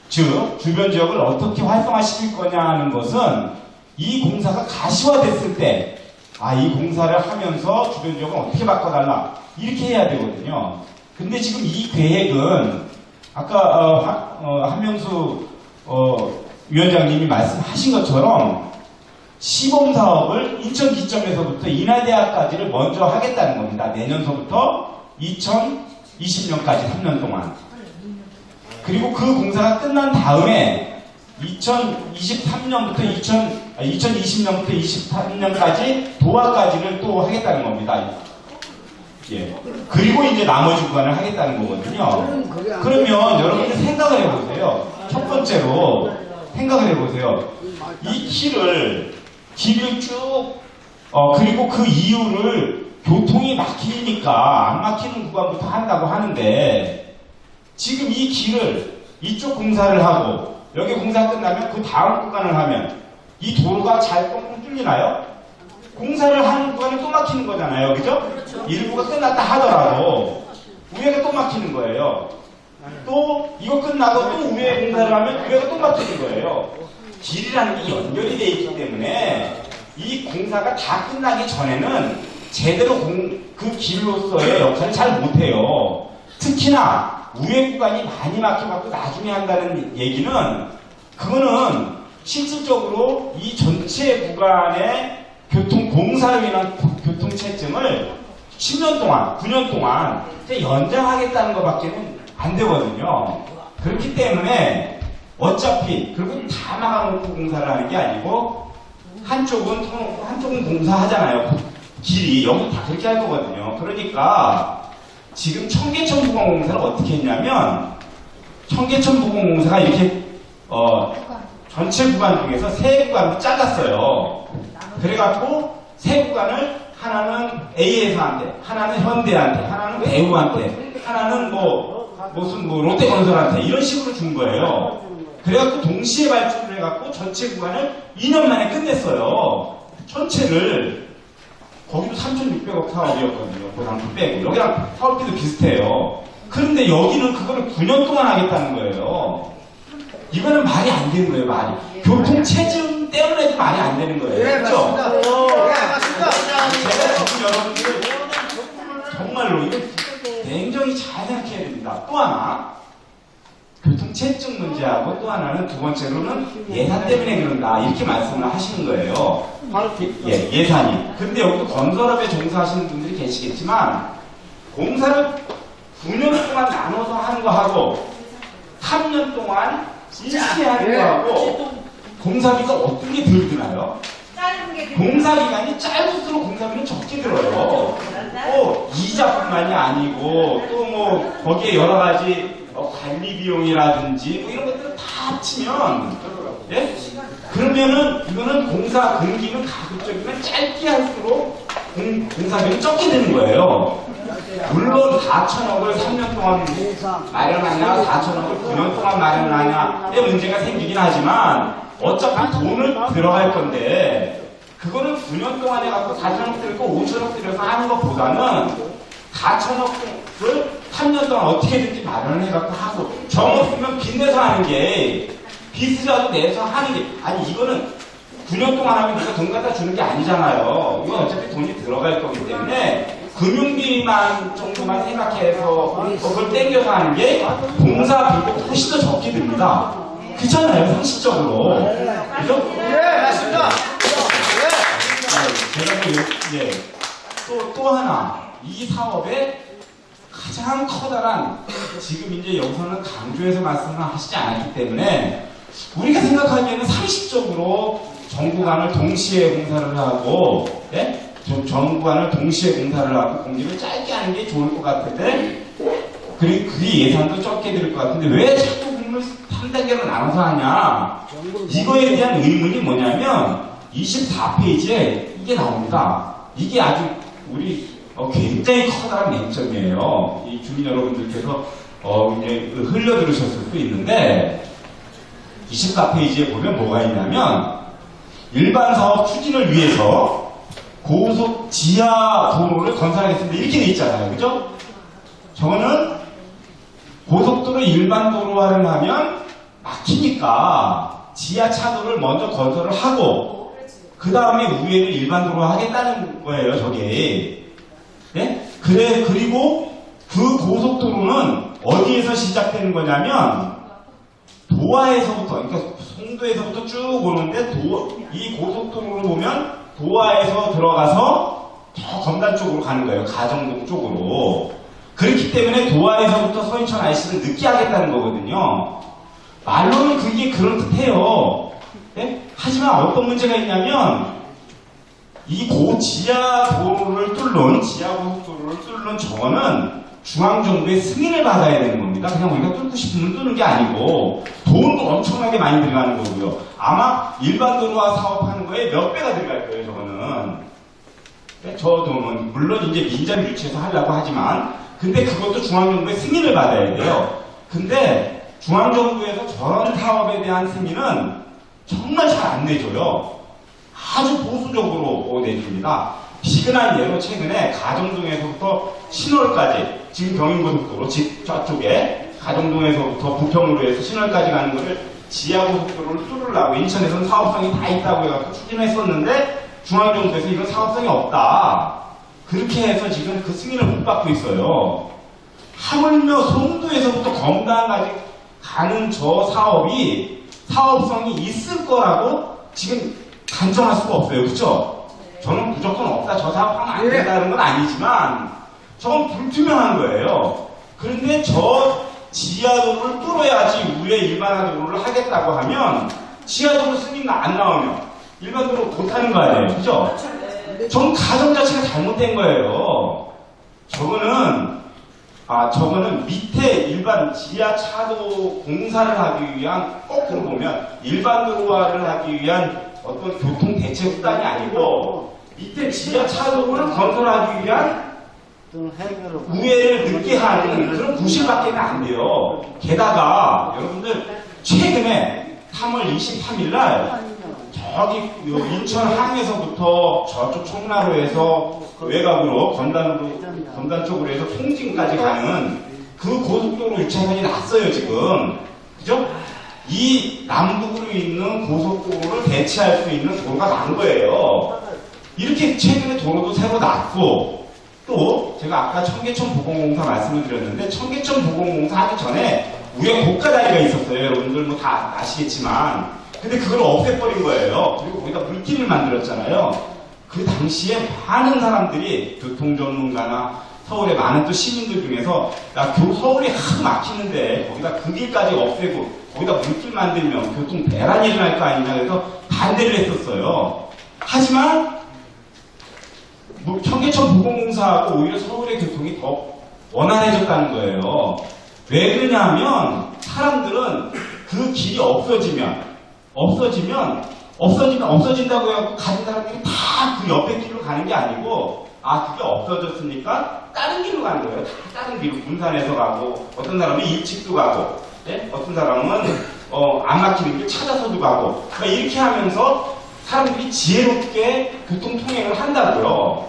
즉 주변 지역을 어떻게 활성화시킬 거냐 하는 것은 이 공사가 가시화됐을 때 이 공사를 하면서 주변 지역을 어떻게 바꿔달라 이렇게 해야 되거든요. 근데 지금 이 계획은 아까 한명수 위원장님이 말씀하신 것처럼 시범사업을 인천 기점에서부터 인하대학까지를 먼저 하겠다는 겁니다. 내년서부터 2020년까지 3년 동안. 그리고 그 공사가 끝난 다음에 2023년부터 2020년부터 23년까지 도화까지를 또 하겠다는 겁니다. 예. 그리고 이제 나머지 구간을 하겠다는 거거든요. 그러면 여러분들 생각을 해보세요. 첫 번째로 생각을 해보세요. 이 길을 쭉 그리고 그 이유를 교통이 막히니까 안 막히는 구간부터 한다고 하는데 지금 이 길을 이쪽 공사를 하고 여기 공사 끝나면 그 다음 구간을 하면 이 도로가 잘 뻥뻥 뚫리나요? 공사를 하는 구간은 또 막히는 거잖아요. 그죠? 일부가 끝났다 하더라도 우회가 또 막히는 거예요. 또 이거 끝나고 또 우회 공사를 하면 우회가 또 막히는 거예요. 길이라는 게 연결이 돼 있기 때문에 이 공사가 다 끝나기 전에는 제대로 그 길로서의 역할을 잘 못해요. 특히나 우회 구간이 많이 막혀갖고 나중에 한다는 얘기는 그거는 실질적으로 이 전체 구간의 교통 공사로 인한 교통 체증을 10년 동안, 9년 동안 연장하겠다는 것밖에는 안 되거든요. 그렇기 때문에 어차피 그리고 다 막아놓고 공사를 하는 게 아니고 한쪽은 터놓고 한쪽은 공사하잖아요. 길이 여기 다 그렇게 할 거거든요. 그러니까 지금 청계천 부건공사를 어떻게 했냐면 청계천 부건공사가 이렇게 전체 구간 중에서 세 구간을 잘랐어요. 그래갖고 세 구간을 하나는 A회사한테, 하나는 현대한테, 하나는 배우한테, 하나는 무슨 롯데건설한테 이런 식으로 준 거예요. 그래갖고 동시에 발주를 해갖고 전체 구간을 2년 만에 끝냈어요. 전체를. 거기도 3,600억 사업이었거든요. 그 당시 빼고. 여기랑 사업비도 비슷해요. 그런데 여기는 그거를 9년 동안 하겠다는 거예요. 이거는 말이 안 되는 거예요, 말이. 교통체증 때문에도 말이 안 되는 거예요. 예, 그렇죠? 맞습니다. 예, 맞습니다. 제가 지금 여러분들 정말로 이거 굉장히 잘 생각해야 됩니다. 또 하나 교통체증 문제하고 또 하나는 두 번째로는 예산 때문에 그런다 이렇게 말씀을 하시는 거예요. 예, 예산이. 근데 여기도 건설업에 종사하시는 분들이 계시겠지만 공사를 9년 동안 나눠서 하는 거하고 3년 동안 일시하는 거하고 공사비가 어떤 게 덜 드나요? 공사기간이 짧을수록 공사비는 적게 들어요. 이자뿐만이 아니고 또 거기에 여러 가지 관리 비용이라든지 이런 것들을 다 합치면 예? 그러면은 이거는 공사 공기는 가급적이면 짧게 할수록 공사비는 적게 되는 거예요. 물론 4천억을 3년 동안 마련하냐 4천억을 9년 동안 마련하냐의 문제가 생기긴 하지만 어차피 돈을 들어갈 건데 그거를 9년 동안 해갖고 4천억 들고 5천억 들여서 하는 것보다는 4천억을 3년 동안 어떻게든지 마련을 해갖고 하고 정 없으면 빚내서 하는 게 빚이라도 내서 하는 게 아니 이거는 9년 동안 하면 네가 돈 갖다 주는 게 아니잖아요. 이건 어차피 돈이 들어갈 거기 때문에 금융비만 정도만 생각해서 그걸 땡겨서 하는 게 공사비도 훨씬 더 적게 듭니다. 그렇잖아요, 상식적으로. 그죠? 예, 맞습니다. 제가 또 하나 이 사업의 가장 커다란 지금 이제 여기서는 강조해서 말씀을 하시지 않았기 때문에 우리가 생각하기에는 상식적으로 전구간을 동시에 공사를 하고 예? 전구간을 동시에 공사를 하고 공기를 짧게 하는 게 좋을 것 같은데 그리고 그게 예산도 적게 들 것 같은데 왜 자꾸 공을 3단계로 나눠서 하냐 이거에 대한 의문이 뭐냐면 24페이지에 이게 나옵니다. 이게 아주 우리 굉장히 커다란 맹점이에요. 이 주민 여러분들께서 이제 흘려들으셨을 수도 있는데 24페이지에 보면 뭐가 있냐면 일반 사업 추진을 위해서 고속 지하 도로를 건설하겠습니다. 이렇게 돼 있잖아요. 그죠? 저거는 고속도로 일반 도로화를 하면 막히니까 지하 차도를 먼저 건설을 하고 그 다음에 위에는 일반 도로화 하겠다는 거예요. 저게. 네? 그리고 그 고속도로는 어디에서 시작되는 거냐면 도화에서부터 그러니까 송도에서부터 쭉 오는데 이 고속도로를 보면 도화에서 들어가서 저 검단 쪽으로 가는 거예요. 가정동 쪽으로. 그렇기 때문에 도화에서부터 서인천 IC를 늦게 하겠다는 거거든요. 말로는 그게 그럴듯해요. 네? 하지만 어떤 문제가 있냐면 이 지하 도로를 뚫는 지하 고속도로를 뚫는 저거는 중앙정부의 승인을 받아야 되는 겁니다. 그냥 우리가 뚫고 싶으면 뚫는 게 아니고 돈도 엄청나게 많이 들어가는 거고요. 아마 일반 도로화 사업하는 거에 몇 배가 들어갈 거예요. 저거는. 저 돈은 물론 이제 민자를 유치해서 하려고 하지만 근데 그것도 중앙정부의 승인을 받아야 돼요. 근데 중앙정부에서 저런 사업에 대한 승인은 정말 잘 안 내줘요. 아주 보수적으로 내줍니다. 비근한 예로 최근에 가정동에서부터 신월까지 지금 경인고속도로 저쪽에 가정동에서부터 부평으로 해서 신월까지 가는 거를 지하고속도로를 뚫으려고 인천에서는 사업성이 다 있다고 해갖고 추진했었는데 중앙정부에서 이건 사업성이 없다. 그렇게 해서 지금 그 승인을 못 받고 있어요. 하물며 송도에서부터 검단까지 가는 저 사업이 사업성이 있을 거라고 지금 단정할 수가 없어요. 그쵸? 저는 무조건 없다. 저 사업하면 안 된다는 건 아니지만 저건 불투명한 거예요. 그런데 저 지하도로를 뚫어야지 위에 일반 도로를 하겠다고 하면 지하도로 승인 안 나오면 일반 도로 못 하는 거 아니에요, 그죠? 전 가정 자체가 잘못된 거예요. 저거는 밑에 일반 지하차도 공사를 하기 위한, 거꾸로 보면 일반 도로화를 하기 위한 어떤 교통 대체 수단이 아니고 밑에 지하차도를 건설하기 위한 우회를 늦게 하는 그런 구실밖에 안 돼요. 게다가 여러분들 최근에 3월 23일 날 저기 인천 항에서부터 저쪽 청라로에서 외곽으로 건단 쪽으로 해서 송진까지 가는 그 고속도로 1차선이 났어요, 지금. 그죠? 이 남북으로 있는 고속도로를 대체할 수 있는 도로가 난 거예요. 이렇게 최근에 도로도 새로 났고, 또 제가 아까 청계천 보건공사 말씀을 드렸는데, 청계천 보건공사 하기 전에 위에 고가다리가 있었어요. 여러분들 뭐 다 아시겠지만. 근데 그걸 없애버린 거예요. 그리고 거기다 물길을 만들었잖아요. 그 당시에 많은 사람들이 교통전문가나 서울의 많은 또 시민들 중에서 서울이 하도 막히는데 거기다 그 길까지 없애고 거기다 물길 만들면 교통 대란이 일어날 거 아니냐 그래서 반대를 했었어요. 하지만 청계천 보건공사하고 오히려 서울의 교통이 더 원활해졌다는 거예요. 왜 그러냐면 사람들은 그 길이 없어진다고 해서 가진 사람들이 다 그 옆에 길로 가는 게 아니고, 그게 없어졌으니까 다른 길로 가는 거예요. 다른 길로 군산에서 가고, 어떤 사람은 일찍도 가고, 네? 어떤 사람은 안 막히는 길 찾아서도 가고, 그러니까 이렇게 하면서 사람들이 지혜롭게 교통통행을 한다고요.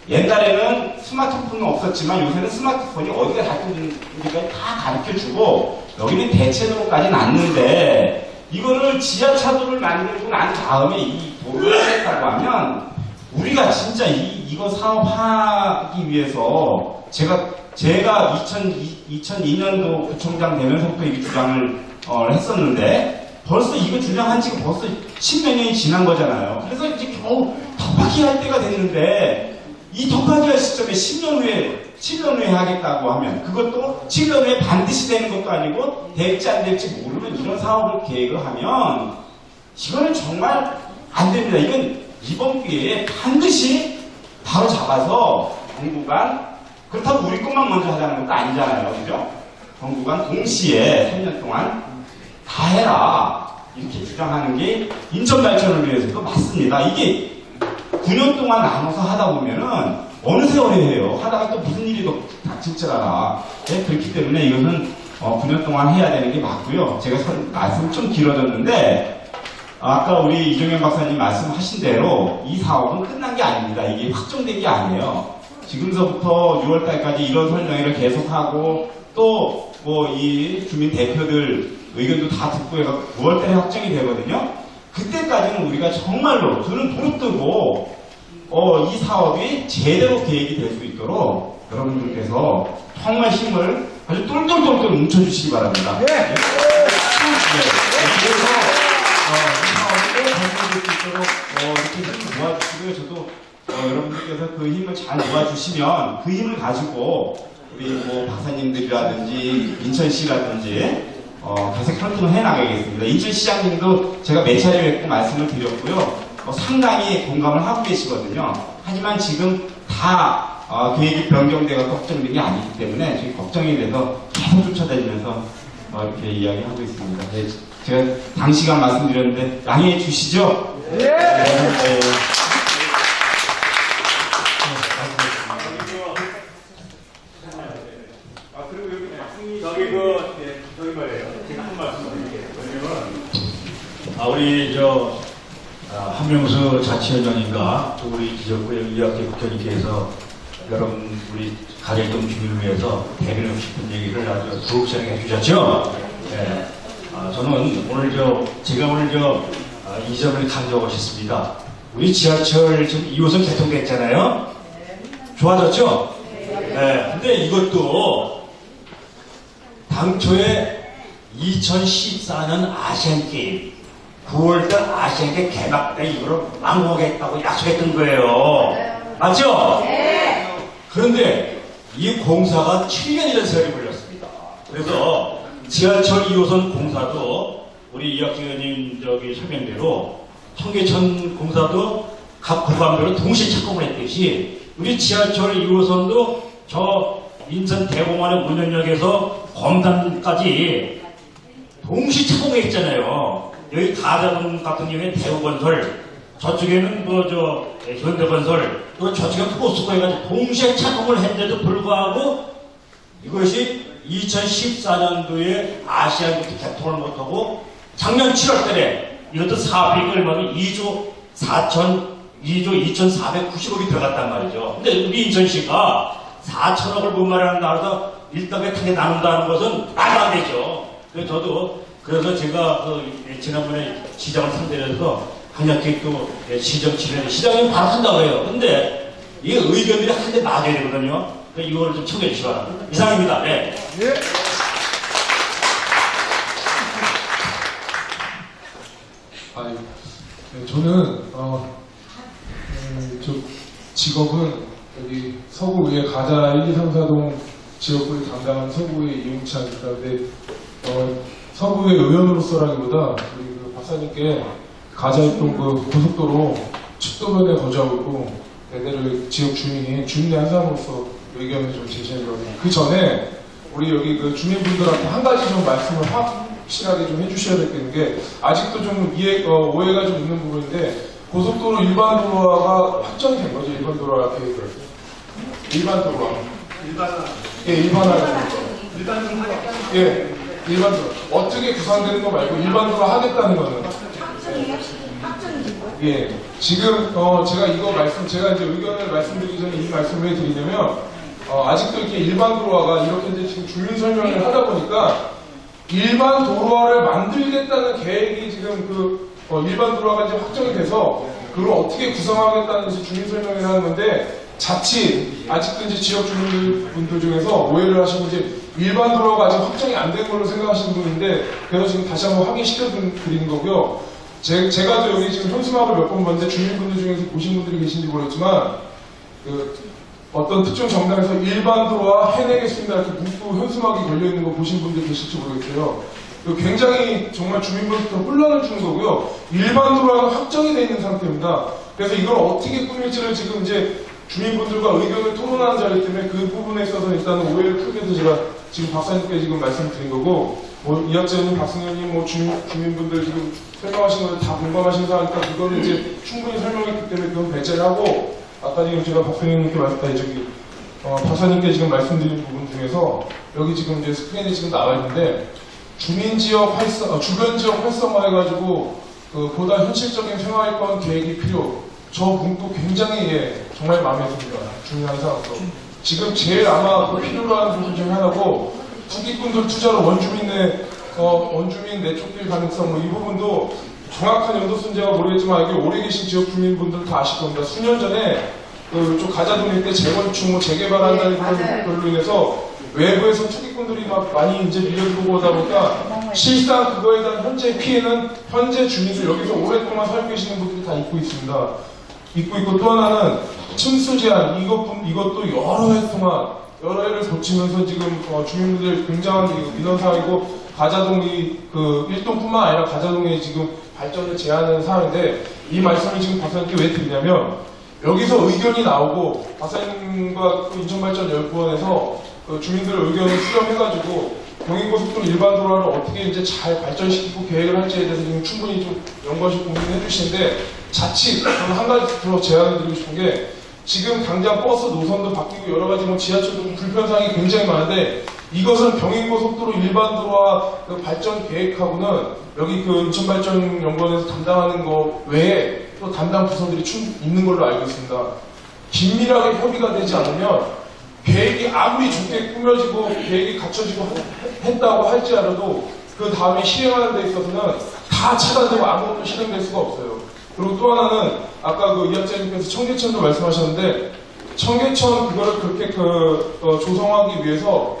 옛날에는 스마트폰은 없었지만 요새는 스마트폰이 어디가 닿는지까지 다 가르쳐주고, 여기는 대체도로까지 났는데, 이거를 지하차도를 만들고 난 다음에 이 도로를 했다고 하면 우리가 진짜 이거 사업하기 위해서 제가 2002년도 구청장 되면서부터 이 주장을 했었는데 벌써 이거 주장한 지가 벌써 10몇 년이 지난 거잖아요. 그래서 이제 겨우 덮하기 할 때가 됐는데 이 덮하기 할 시점에 10년 후에 하겠다고 하면 그것도 7년 후에 반드시 되는 것도 아니고 될지 안 될지 모르는 이런 사업을 계획을 하면 이거는 정말 안 됩니다. 이건 이번 기회에 반드시 바로 잡아서 당분간 그렇다고 우리 것만 먼저 하자는 것도 아니잖아요. 그죠? 당분간 동시에 3년 동안 다 해라 이렇게 주장하는 게 인천 발전을 위해서도 맞습니다. 이게 9년 동안 나눠서 하다 보면은 어느 세월에 해요. 하다가 또 무슨 일이 또 닥칠 줄 알아. 네? 그렇기 때문에 이것은 9년 동안 해야 되는 게 맞고요. 제가 말씀이 좀 길어졌는데 아까 우리 이종현 박사님 말씀하신 대로 이 사업은 끝난 게 아닙니다. 이게 확정된 게 아니에요. 지금서부터 6월달까지 이런 설명회를 계속하고 또 뭐 이 주민 대표들 의견도 다 듣고 해서 9월달에 확정이 되거든요. 그때까지는 우리가 정말로 저는 도로 뜨고 이 사업이 제대로 계획이 될 수 있도록 여러분들께서 정말 힘을 아주 똘똘똘똘 뭉쳐주시기 바랍니다. 네. 그래서 이 사업을 발전될 수 있도록 이렇게 힘을 모아주시고요. 저도 여러분들께서 그 힘을 잘 모아주시면 그 힘을 가지고 우리 뭐 박사님들이라든지 인천시라든지 계속 활동을 해나가겠습니다. 인천시장님도 제가 몇 차례 뵙고 말씀을 드렸고요. 상당히 공감을 하고 계시거든요. 하지만 지금 다 계획이 변경되고 걱정된 게 아니기 때문에 지금 걱정이 돼서 계속 쫓아다니면서 이렇게 이야기하고 있습니다. 네, 제가 단시간 말씀드렸는데 양해해 주시죠? 네. 네. 저기 말이에요. 제가 한 말씀 드릴게요. 왜냐면, 우리 한명수 자치위원장님과 또 우리 지역구 이학재 국회의원님께서 여러분 우리 가정동 주민을 위해서 대변하고 싶은 얘기를 아주 두둑하게 해주셨죠. 네. 저는 오늘 제가 오늘 이 점을 강조하고 싶습니다. 우리 지하철 지금 2호선 개통됐잖아요. 좋아졌죠? 네. 근데 이것도 당초에 2014년 아시안게임 9월달 아시안게임 개막 때 이거를 망보겠다고 약속했던 거예요. 맞죠? 네. 그런데 이 공사가 7년이라는 세월이 걸렸습니다. 그래서 지하철 2호선 공사도 우리 이학주 의원님 설명대로 청계천 공사도 각 구간별로 동시에 착공을 했듯이 우리 지하철 2호선도 저 인천 대공원의 운전역에서 검단까지 동시 착공했잖아요. 여기 가자동 같은 경우에 대우건설, 저쪽에는 현대건설, 또 저쪽에는 포스코 해가지고 동시에 착공을 했는데도 불구하고 이것이 2014년도에 아시아부터 개통을 못하고 작년 7월달에 이것도 사업비가 얼마면 2조 2,490억이 들어갔단 말이죠. 근데 우리 인천시가 4천억을 못 마련한다 해서 일당에 크게 나눈다는 것은 말도 안 되죠. 그래서 제가 지난번에 시장을 상대로 해서 강력히 또 시정 치료를 시장이 바로 한다고 해요. 근데 이 의견들이 한 대 맞아야 되거든요. 이거를 좀 청해 주시기 바랍니다. 이상입니다. 네. 예. 아니, 네, 저는 저 직업은 여기 서구의 가자 1, 2, 3, 4동 지역구를 담당하는 서구의 이용찬입니다. 근데 서구의 의원으로서라기보다 우리 그 박사님께 가자 있던 그 고속도로 측도면에 거주하고 있고 대대로 지역 주민이 주민의 한 사람으로서 의견을 좀 제시하려고 합니다. 그 전에 우리 여기 그 주민분들한테 한 가지 좀 말씀을 확실하게 좀 해주셔야 되는 게 아직도 좀 오해가 좀 있는 부분인데 고속도로 일반 도로화가 확정이 된 거죠. 일반 도로화 계획을. 일반 도로화. 예, 일반화. 예, 일반 도로. 어떻게 구상되는 거 말고 일반 도로화 하겠다는 거는. 예, 지금 제가 제가 이제 의견을 말씀드리기 전에 이 말씀을 왜 드리냐면 아직도 이렇게 일반 도로화가 이렇게 이제 지금 주민 설명을 하다 보니까 일반 도로화를 만들겠다는 계획이 지금 일반 도로화가 이제 확정이 돼서 그걸 어떻게 구성하겠다는 이제 주민 설명을 하는 건데 자칫 아직도 이제 지역 주민분들 중에서 오해를 하시고 이제 일반 도로화가 아직 확정이 안 된 걸로 생각하시는 분인데 그래서 지금 다시 한번 확인시켜 드리는 거고요. 제가도 여기 지금 현수막을 몇 번 봤는데 주민분들 중에서 보신 분들이 계신지 모르겠지만 어떤 특정 정당에서 일반 도로화 해내겠습니다 이렇게 문구 현수막이 걸려있는 거 보신 분들 계실지 모르겠어요. 굉장히 정말 주민분들부터 혼란을 주는 거고요. 일반 도로화가 확정이 되어 있는 상태입니다. 그래서 이걸 어떻게 꾸밀지를 지금 이제 주민분들과 의견을 토론하는 자리 때문에 그 부분에 있어서 일단은 오해를 풀게 해서 제가 지금 박사님께 지금 말씀드린 거고 이학재님, 박승현님, 주민분들 지금 설명하신 거를 다 공감하신 사람이니까 그거를 이제 충분히 설명했기 때문에 그건 배제를 하고 아까 지금 제가 박승현님께 박사님께 지금 말씀드린 부분 중에서 여기 지금 이제 스크린에 지금 나와 있는데 주변 지역 활성화해가지고 보다 현실적인 생활권 계획이 필요. 저 문구 굉장히 정말 마음에 듭니다. 주민 한 사람으로. 지금 제일 아마 필요로 하는 부분 중에 하나고 투기꾼들 투자로 원주민 내쫓길 가능성 이 부분도 정확한 연도순제가 모르겠지만 여기 오래 계신 지역 주민분들 다 아실 겁니다. 수년 전에 좀 가자동 일대 재건축, 재개발한다는 그런 걸로 인해서 외부에서 투기꾼들이 막 많이 이제 밀려들고 오다 보니까 실상 그거에 대한 현재 피해는 현재 주민들 여기서 오랫동안 살고 계시는 분들이 다 입고 있습니다. 입고 있고 또 하나는 층수 제한 이것도 여러 해 동안 여러 해를 거치면서 지금 주민분들 굉장한 민원 사항이고 가자동이 일동뿐만 아니라 가자동의 지금 발전을 제한하는 사항인데 이 말씀을 지금 박사님께 왜 드리냐면 여기서 의견이 나오고 박사님과 인천발전연구원에서 주민들 의견을 수렴해가지고 경인고속도로 일반 도로를 어떻게 이제 잘 발전시키고 계획을 할지에 대해서 지금 충분히 좀 연구하시고 고민해 주시는데 자칫 저는 한 가지 더 제안을 드리고 싶은 게 지금 당장 버스 노선도 바뀌고 여러 가지 지하철도 불편사항이 굉장히 많은데 이것은 경인고속도로 일반 도로와 발전 계획하고는 여기 인천발전연구원에서 담당하는 거 외에 또 담당 부서들이 있는 걸로 알고 있습니다. 긴밀하게 협의가 되지 않으면 계획이 아무리 좋게 꾸며지고 계획이 갖춰지고 했다고 할지라도 그 다음에 실행하는 데 있어서는 다 차단되고 아무것도 실행될 수가 없어요. 그리고 또 하나는 아까 이학재님께서 청계천도 말씀하셨는데 청계천 그거를 그렇게 조성하기 위해서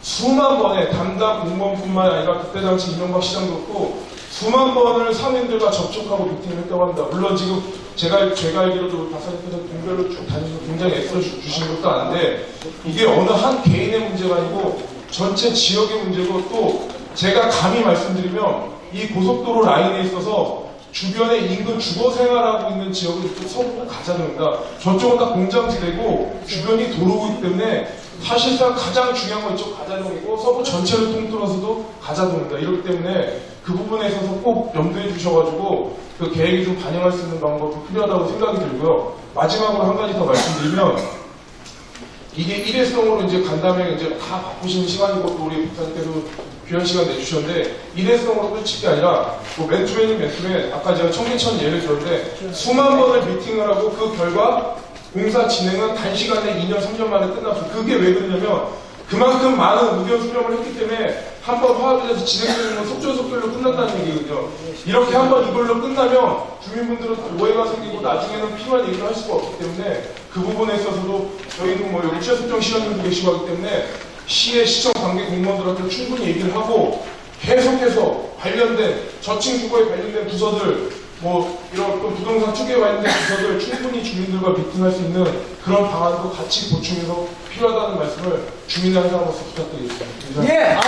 수만 번의 담당 공무원뿐만 아니라 그때 당시 이명박 시장도 그렇고 수만 번을 상인들과 접촉하고 미팅을 했다고 합니다. 물론 지금 제가 알기로도 박사님께서 동별로 쭉 다니면서 굉장히 애써 주신 것도 아는데 이게 어느 한 개인의 문제가 아니고 전체 지역의 문제고 또 제가 감히 말씀드리면 이 고속도로 라인에 있어서 주변에 인근 주거 생활하고 있는 지역은 이쪽 서부 가자동입니다. 저쪽은 다 공장지대고 주변이 도로이기 때문에 사실상 가장 중요한 건 이쪽 가자동이고 서부 전체를 통틀어서도 가자동입니다. 이렇기 때문에 그 부분에 있어서 꼭 염두해 주셔가지고 그 계획이 좀 반영할 수 있는 방법이 필요하다고 생각이 들고요. 마지막으로 한 가지 더 말씀드리면 이게 일회성으로 이제 간담회 이제 다 바쁘신 시간이고 또 우리 부사님께서 귀한 시간 내주셨는데 일회성으로 끝일 게 아니라 뭐 맨투맨이 맨투맨 아까 제가 청계천 예를 들었는데 수만 번을 미팅을 하고 그 결과 공사 진행은 단시간에 2년 3년 만에 끝났어요. 그게 왜 그러냐면 그만큼 많은 의견 수렴을 했기 때문에 한번 화합이 돼서 진행되는 건 속전속결로 끝났다는 얘기거든요. 이렇게 한번 이걸로 끝나면 주민분들은 오해가 생기고 나중에는 필요한 얘기를 할 수가 없기 때문에 그 부분에 있어서도 저희는 뭐 여기 취업특정 시장님도 계시고 하기 때문에 시의 시청 관계 공무원들한테 충분히 얘기를 하고 계속해서 관련된 저층 주거에 관련된 부서들 뭐 이런 또 부동산 투기에 관련된 부서들 충분히 주민들과 미팅할 수 있는 그런 방안도 같이 보충해서 필요하다는 말씀을 주민의 한 사람으로서 부탁드리겠습니다. 감사합니다. 예.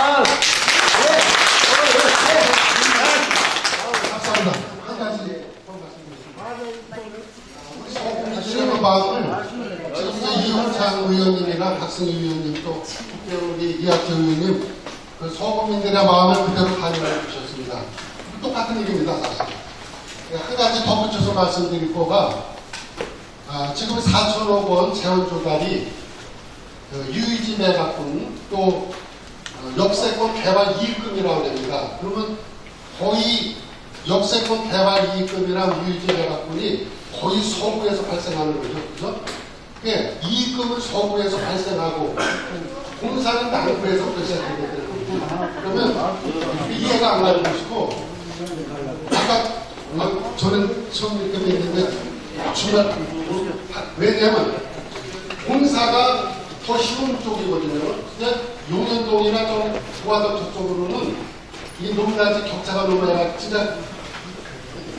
감사합니다. 한 가지 소금 마음을 지금 이제 이용창 의원님이나 박승희 의원님 또 우리 이학재 의원님 그 소금민들의 마음을 그대로 반영해 주셨습니다. 똑같은 얘기입니다, 사실. 한 가지 덧붙여서 말씀드릴 거가 지금 4천억 원 재원 조달이 유이지 매각분 또 역세권 개발 이익금이라고 합니다. 그러면 거의 역세권 개발 이익금이랑 유이지 매각분이 거의 서구에서 발생하는 거죠. 그죠? 예, 이익금은 서구에서 발생하고 공사는 남부에서 발생하게 되는 거죠. 그러면 이해가 안 가는 것이고 아까 저는 처음 이렇게 했는데 중간 왜냐면 공사가 더 쉬운 쪽이거든요. 근데 용현동이나 좀 부화도 쪽으로는 이 높낮이 격차가 너무 진짜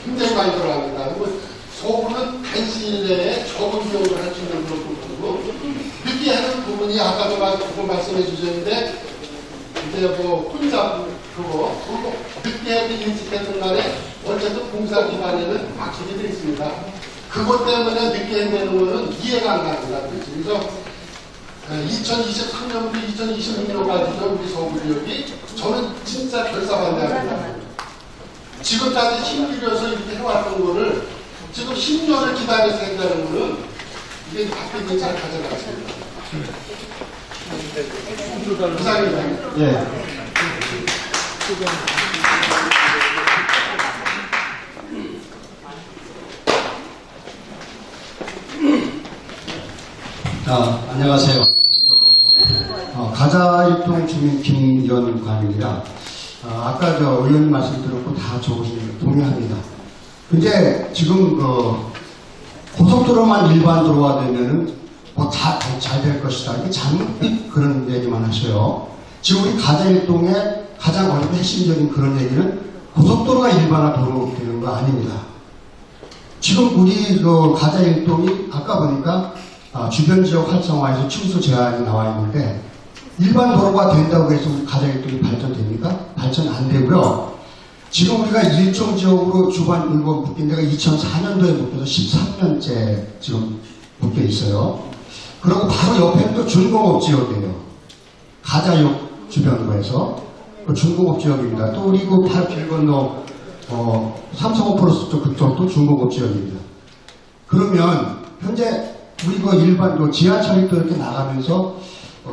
굉장히 많이 들어갑니다. 그리고 서구는 단시일 내에 적은 비용을 할 수 있는 그런 부분이고 늦게 하는 부분이 아까도 말씀해 주셨는데 이제 뭐 혼자 그거 늦게 해도 일찍 했던 간에 어쨌든 공사 기반에는 확실히 되어 있습니다. 그것 때문에 늦게 해내는 거는 이해가 안 갑니다. 그래서 2023년부터 2026년까지죠. 우리 서구지역이 저는 진짜 결사반대합니다. 지금까지 힘들여서 이렇게 해왔던 거를 지금 10년을 기다려서 한다는 거는 이게 바뀌는 잘 가져갔습니다. 이상입니다. 예. 안녕하세요. 가자일동 주민 김연관입니다. 아까 저 의원님 말씀 들었고 다 적으신 동의합니다. 근데 지금 고속도로만 일반 도로가 되면은 뭐 다 잘 될 것이다. 이게 잘못 그런 얘기만 하셔요. 지금 우리 가자일동의 가장 어떤 핵심적인 그런 얘기는 고속도로가 일반화 도로 되는 거 아닙니다. 지금 우리 가자일동이 아까 보니까 주변 지역 활성화에서 취소 제한이 나와 있는데 일반 도로가 된다고 해서 우리 가자일동이 발전됩니까? 발전 안 되고요. 지금 우리가 일종 지역으로 주반 일본 묶인 데가 2004년도에 묶여서 13년째 지금 묶여 있어요. 그리고 바로 옆에는 또 준공업 지역이에요. 가자역 주변으로 해서 준공업 지역입니다. 또 우리 그 바로 길 건너 삼성호프로스 쪽 그쪽도 준공업 지역입니다. 그러면 현재 우리 그 일반 지하철이 또 이렇게 나가면서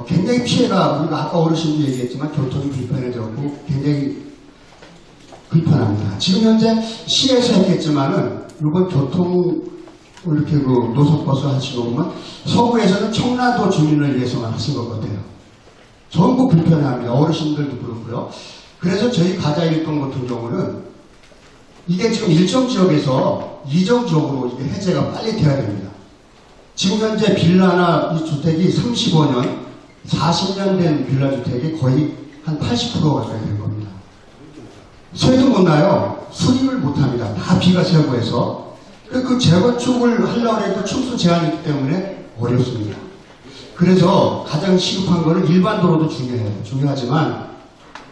굉장히 피해가 우리가 아까 어르신도 얘기했지만 교통이 불편해졌고 굉장히 불편합니다. 지금 현재 시에서 했겠지만은 이번 교통 이렇게 그 노선버스 하시고 보면 서구에서는 청라도 주민을 위해서만 하신 것 같아요. 전부 불편해합니다. 어르신들도 그렇고요. 그래서 저희 가자일동 같은 경우는 이게 지금 일정 지역에서 이정 지역으로 이게 해제가 빨리 돼야 됩니다. 지금 현재 빌라나 이 주택이 35년, 40년 된 빌라 주택이 거의 한 80% 가까이 된 겁니다. 세도 못 나요. 수립을 못 합니다. 다 비가 세고해서. 그 재건축을 하려고 해도 층수 제한이 있기 때문에 어렵습니다. 그래서 가장 시급한 거는 일반 도로도 중요해요. 중요하지만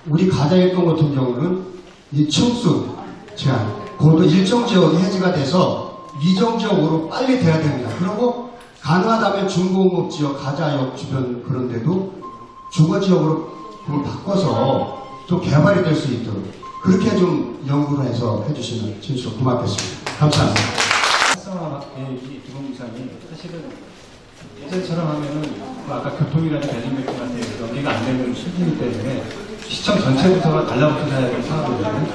우리 가자일동 같은 경우는 이 층수 제한, 그것도 일정 지역이 해제가 돼서 위정 지역으로 빨리 돼야 됩니다. 그리고 가능하다면 중공업 지역, 가자역 주변 그런 데도 주거 지역으로 그걸 바꿔서 좀 개발이 될 수 있도록 그렇게 좀 연구를 해서 해주시면 진짜 고맙겠습니다. 감사합니다. 활성화 계획이 기본구상이 사실은 예전처럼 하면은 그 아까 교통이라는 대중교통한테 연계가 안 되는 수준이기 때문에 시청 전체 부서가 달라붙어서 해야 되는 상황이거든요.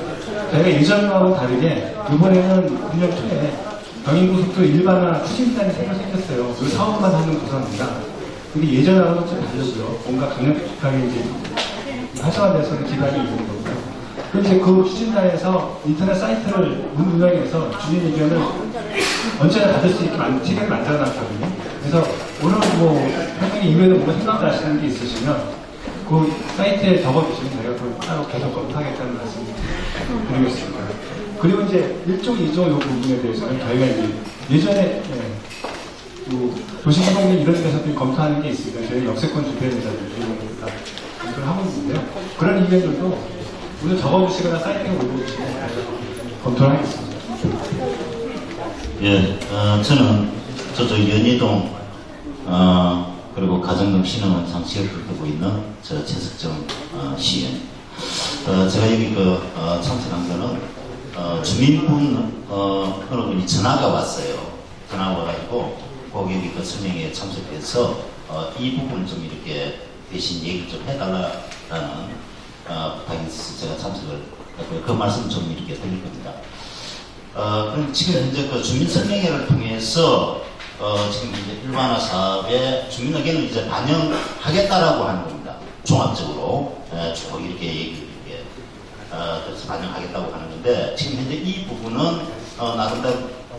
저희가 예전과는 다르게 이번에는 운영 초에 경인고속도로 일반화 추진단이 새로 생겼어요. 그 사업만 하는 부서입니다. 근데 예전하고는 좀 다르고요. 뭔가 강력하게 이제 활성화돼서는 기반이 있는 거고요. 그리고 이제 그 추진단에서 인터넷 사이트를 운영해서 주민 의견을 언제나 받을 수 있게 체계를 만들어놨거든요. 그래서 오늘 뭐 회장님 이외에도 뭔가 생각나시는 게 있으시면 그 사이트에 적어주시면 저희가 그걸 따로 계속 검토하겠다는 말씀 드리겠습니다. 그리고 이제 1종, 2종 요 부분에 대해서는 저희가 이제 예전에 도시개발민 이런 데서도 검토하는 게 있습니다. 저희 역세권 주변에서도 이런 거 다 검토를 하고 있는데요. 그런 의견들도 오늘 적어주시거나 사이트에 올려주시면 검토를 하겠습니다. 예, 저는 저쪽 연희동 그리고 가정동 신흥원 장치를 두고 있는 저 최석정 시인. 제가 여기 참석한 거는 주민분 어느 분이 전화가 왔어요. 전화가 와가지고 거기 설명회에 참석해서 이 부분을 좀 이렇게 대신 얘기 좀 해달라는 부탁이 있어서 제가 참석을 했고요. 그 말씀 좀 이렇게 드릴 겁니다. 그럼 지금 현재 그 주민 설명회를 통해서 지금 이제 일반화 사업에 주민 의견을 이제 반영하겠다라고 하는 겁니다. 종합적으로 쭉 이렇게 얘기를 그래서 반영하겠다고 하는 건데 지금 현재 이 부분은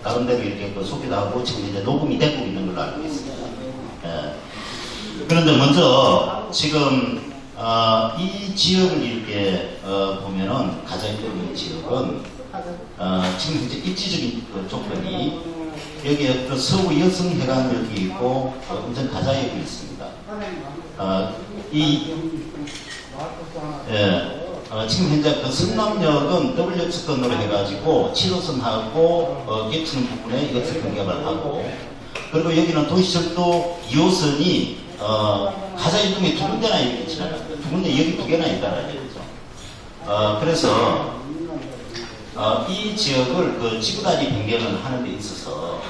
나름대로 이렇게 소개도 하고 지금 이제 녹음이 되고 있는 걸로 알고 있습니다. 그런데 먼저 지금 이 지역을 이렇게 보면은 가자일동 지역은 지금 현재 입지적인 조건이 여기에 그 서구 여성회관역이 있고 운전 가자역이 있습니다. 지금 현재 그 성남역은 W 측권으로 해가지고 7호선하고 겹치는 부분에 역세권 개발하고 그리고 여기는 도시철도 2호선이 가자일동에 두 군데나 이렇게 지나갑니다. 두 군데 여기 두 개나 있다는 얘기죠. 그래서 이 지역을 그 지구다리 변경을 하는 데 있어서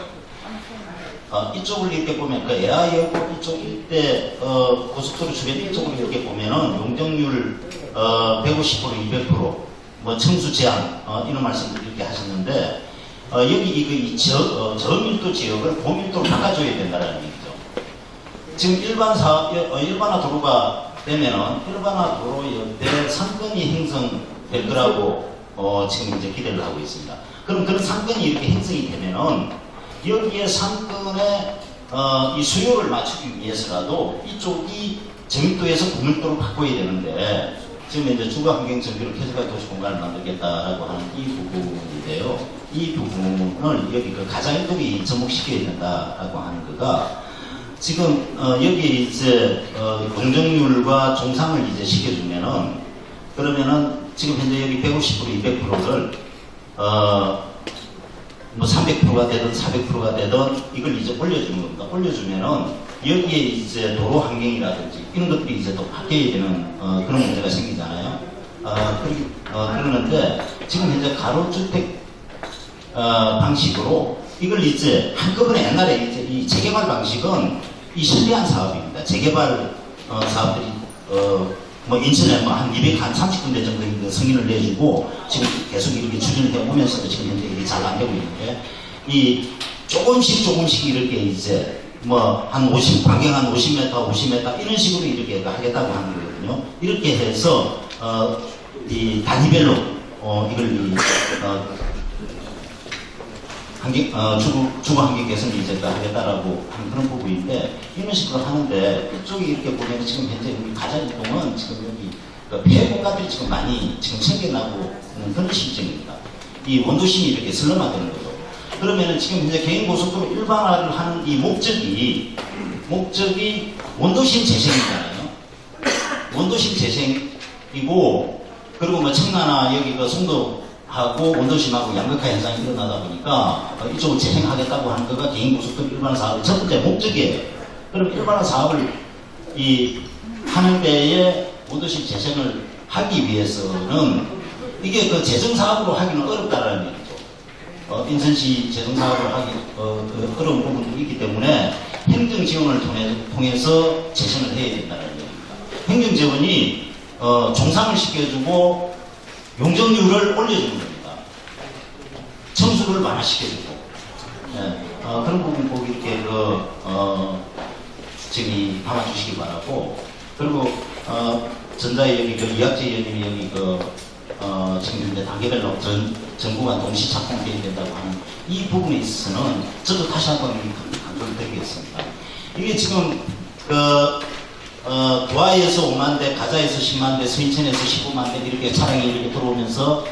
이쪽을 이렇게 보면 그 애아여고 이쪽 일대 고속도로 주변 이쪽을 이렇게 보면은 용적률 150% 200% 뭐 청수 제한 이런 말씀을 이렇게 하셨는데 여기 이 저밀도 지역을 고밀도로 바꿔줘야 된다는 얘기죠. 지금 일반화 도로가 되면은 일반화 도로 옆에 상권이 형성될 거라고 지금 이제 기대를 하고 있습니다. 그럼 그런 상권이 이렇게 형성이 되면은 여기에 상권의 이 수요를 맞추기 위해서라도 이쪽이 저밀도에서 고밀도로 바꿔야 되는데 지금 이제 주거환경 정비로 쾌적한 도시 공간을 만들겠다라고 하는 이 부분인데요. 이 부분을 여기 그 가자일동이 접목시켜야 된다라고 하는 거가 지금 여기에 이제 공정률과 종상을 이제 시켜주면은 그러면은 지금 현재 여기 150% 200%를 뭐 300%가 되든 400%가 되든 이걸 이제 올려주는 겁니다. 올려주면은 여기에 이제 도로 환경이라든지 이런 것들이 이제 또 바뀌어야 되는 그런 문제가 생기잖아요. 그러는데 지금 현재 가로주택 방식으로 이걸 이제 한꺼번에 옛날에 이제 이 재개발 방식은 이 실비한 사업입니다. 재개발 사업들이 뭐 인천에 뭐 한 230군데 정도 승인을 내주고 지금 계속 이렇게 추진을 해오면서도 지금 현재 이게 잘 안 되고 있는데 이 조금씩 이렇게 이제 뭐 한 50, 반경 한 50m, 50m 이런 식으로 이렇게 하겠다고 하는 거거든요. 이렇게 해서 이 단위별로 이걸 주거 환경 개선을 이제 하겠다라고 하는 그런 부분인데 이런 식으로 하는데 이쪽에 이렇게 보면 지금 현재 우리 가자일동은 지금 여기 폐 공간들이 지금 많이 지금 생겨나고 있는 그런 실정입니다. 이 원도심이 이렇게 슬럼화되는 거죠. 그러면은 지금 현재 개인고속도로 일반화를 하는 이 목적이 원도심 재생이잖아요. 원도심 재생 이고 그리고 뭐 청라나 여기 그 송도하고 원도심하고 양극화 현상이 일어나다 보니까 이쪽을 재생하겠다고 하는 거가 개인고속도로 일반화 사업의 첫 번째 목적이에요. 그럼 일반화 사업을 하는 데에 원도심 재생을 하기 위해서는 이게 그 재정사업으로 하기는 어렵다라는 얘기죠. 인천시 재정사업을 하기 어려운 부분도 있기 때문에 행정지원을 통해서 재생을 해야 된다는 얘기입니다. 행정지원이 종상을 시켜주고 용적률을 올려주는 겁니다. 청수를 완화시켜주고 그런 부분 꼭 이렇게 지금 담아주시기 바라고 그리고 전자의 여기 이학재 의원님이 여기 지금 이제 단계별로 전국과 동시 착공되어야 된다고 하는 이 부분에 있어서는 저도 다시 한번 강조를 드리겠습니다. 이게 지금 두아에서 5만 대, 가자에서 10만 대, 서인천에서 15만 대 이렇게 차량이 이렇게 들어오면서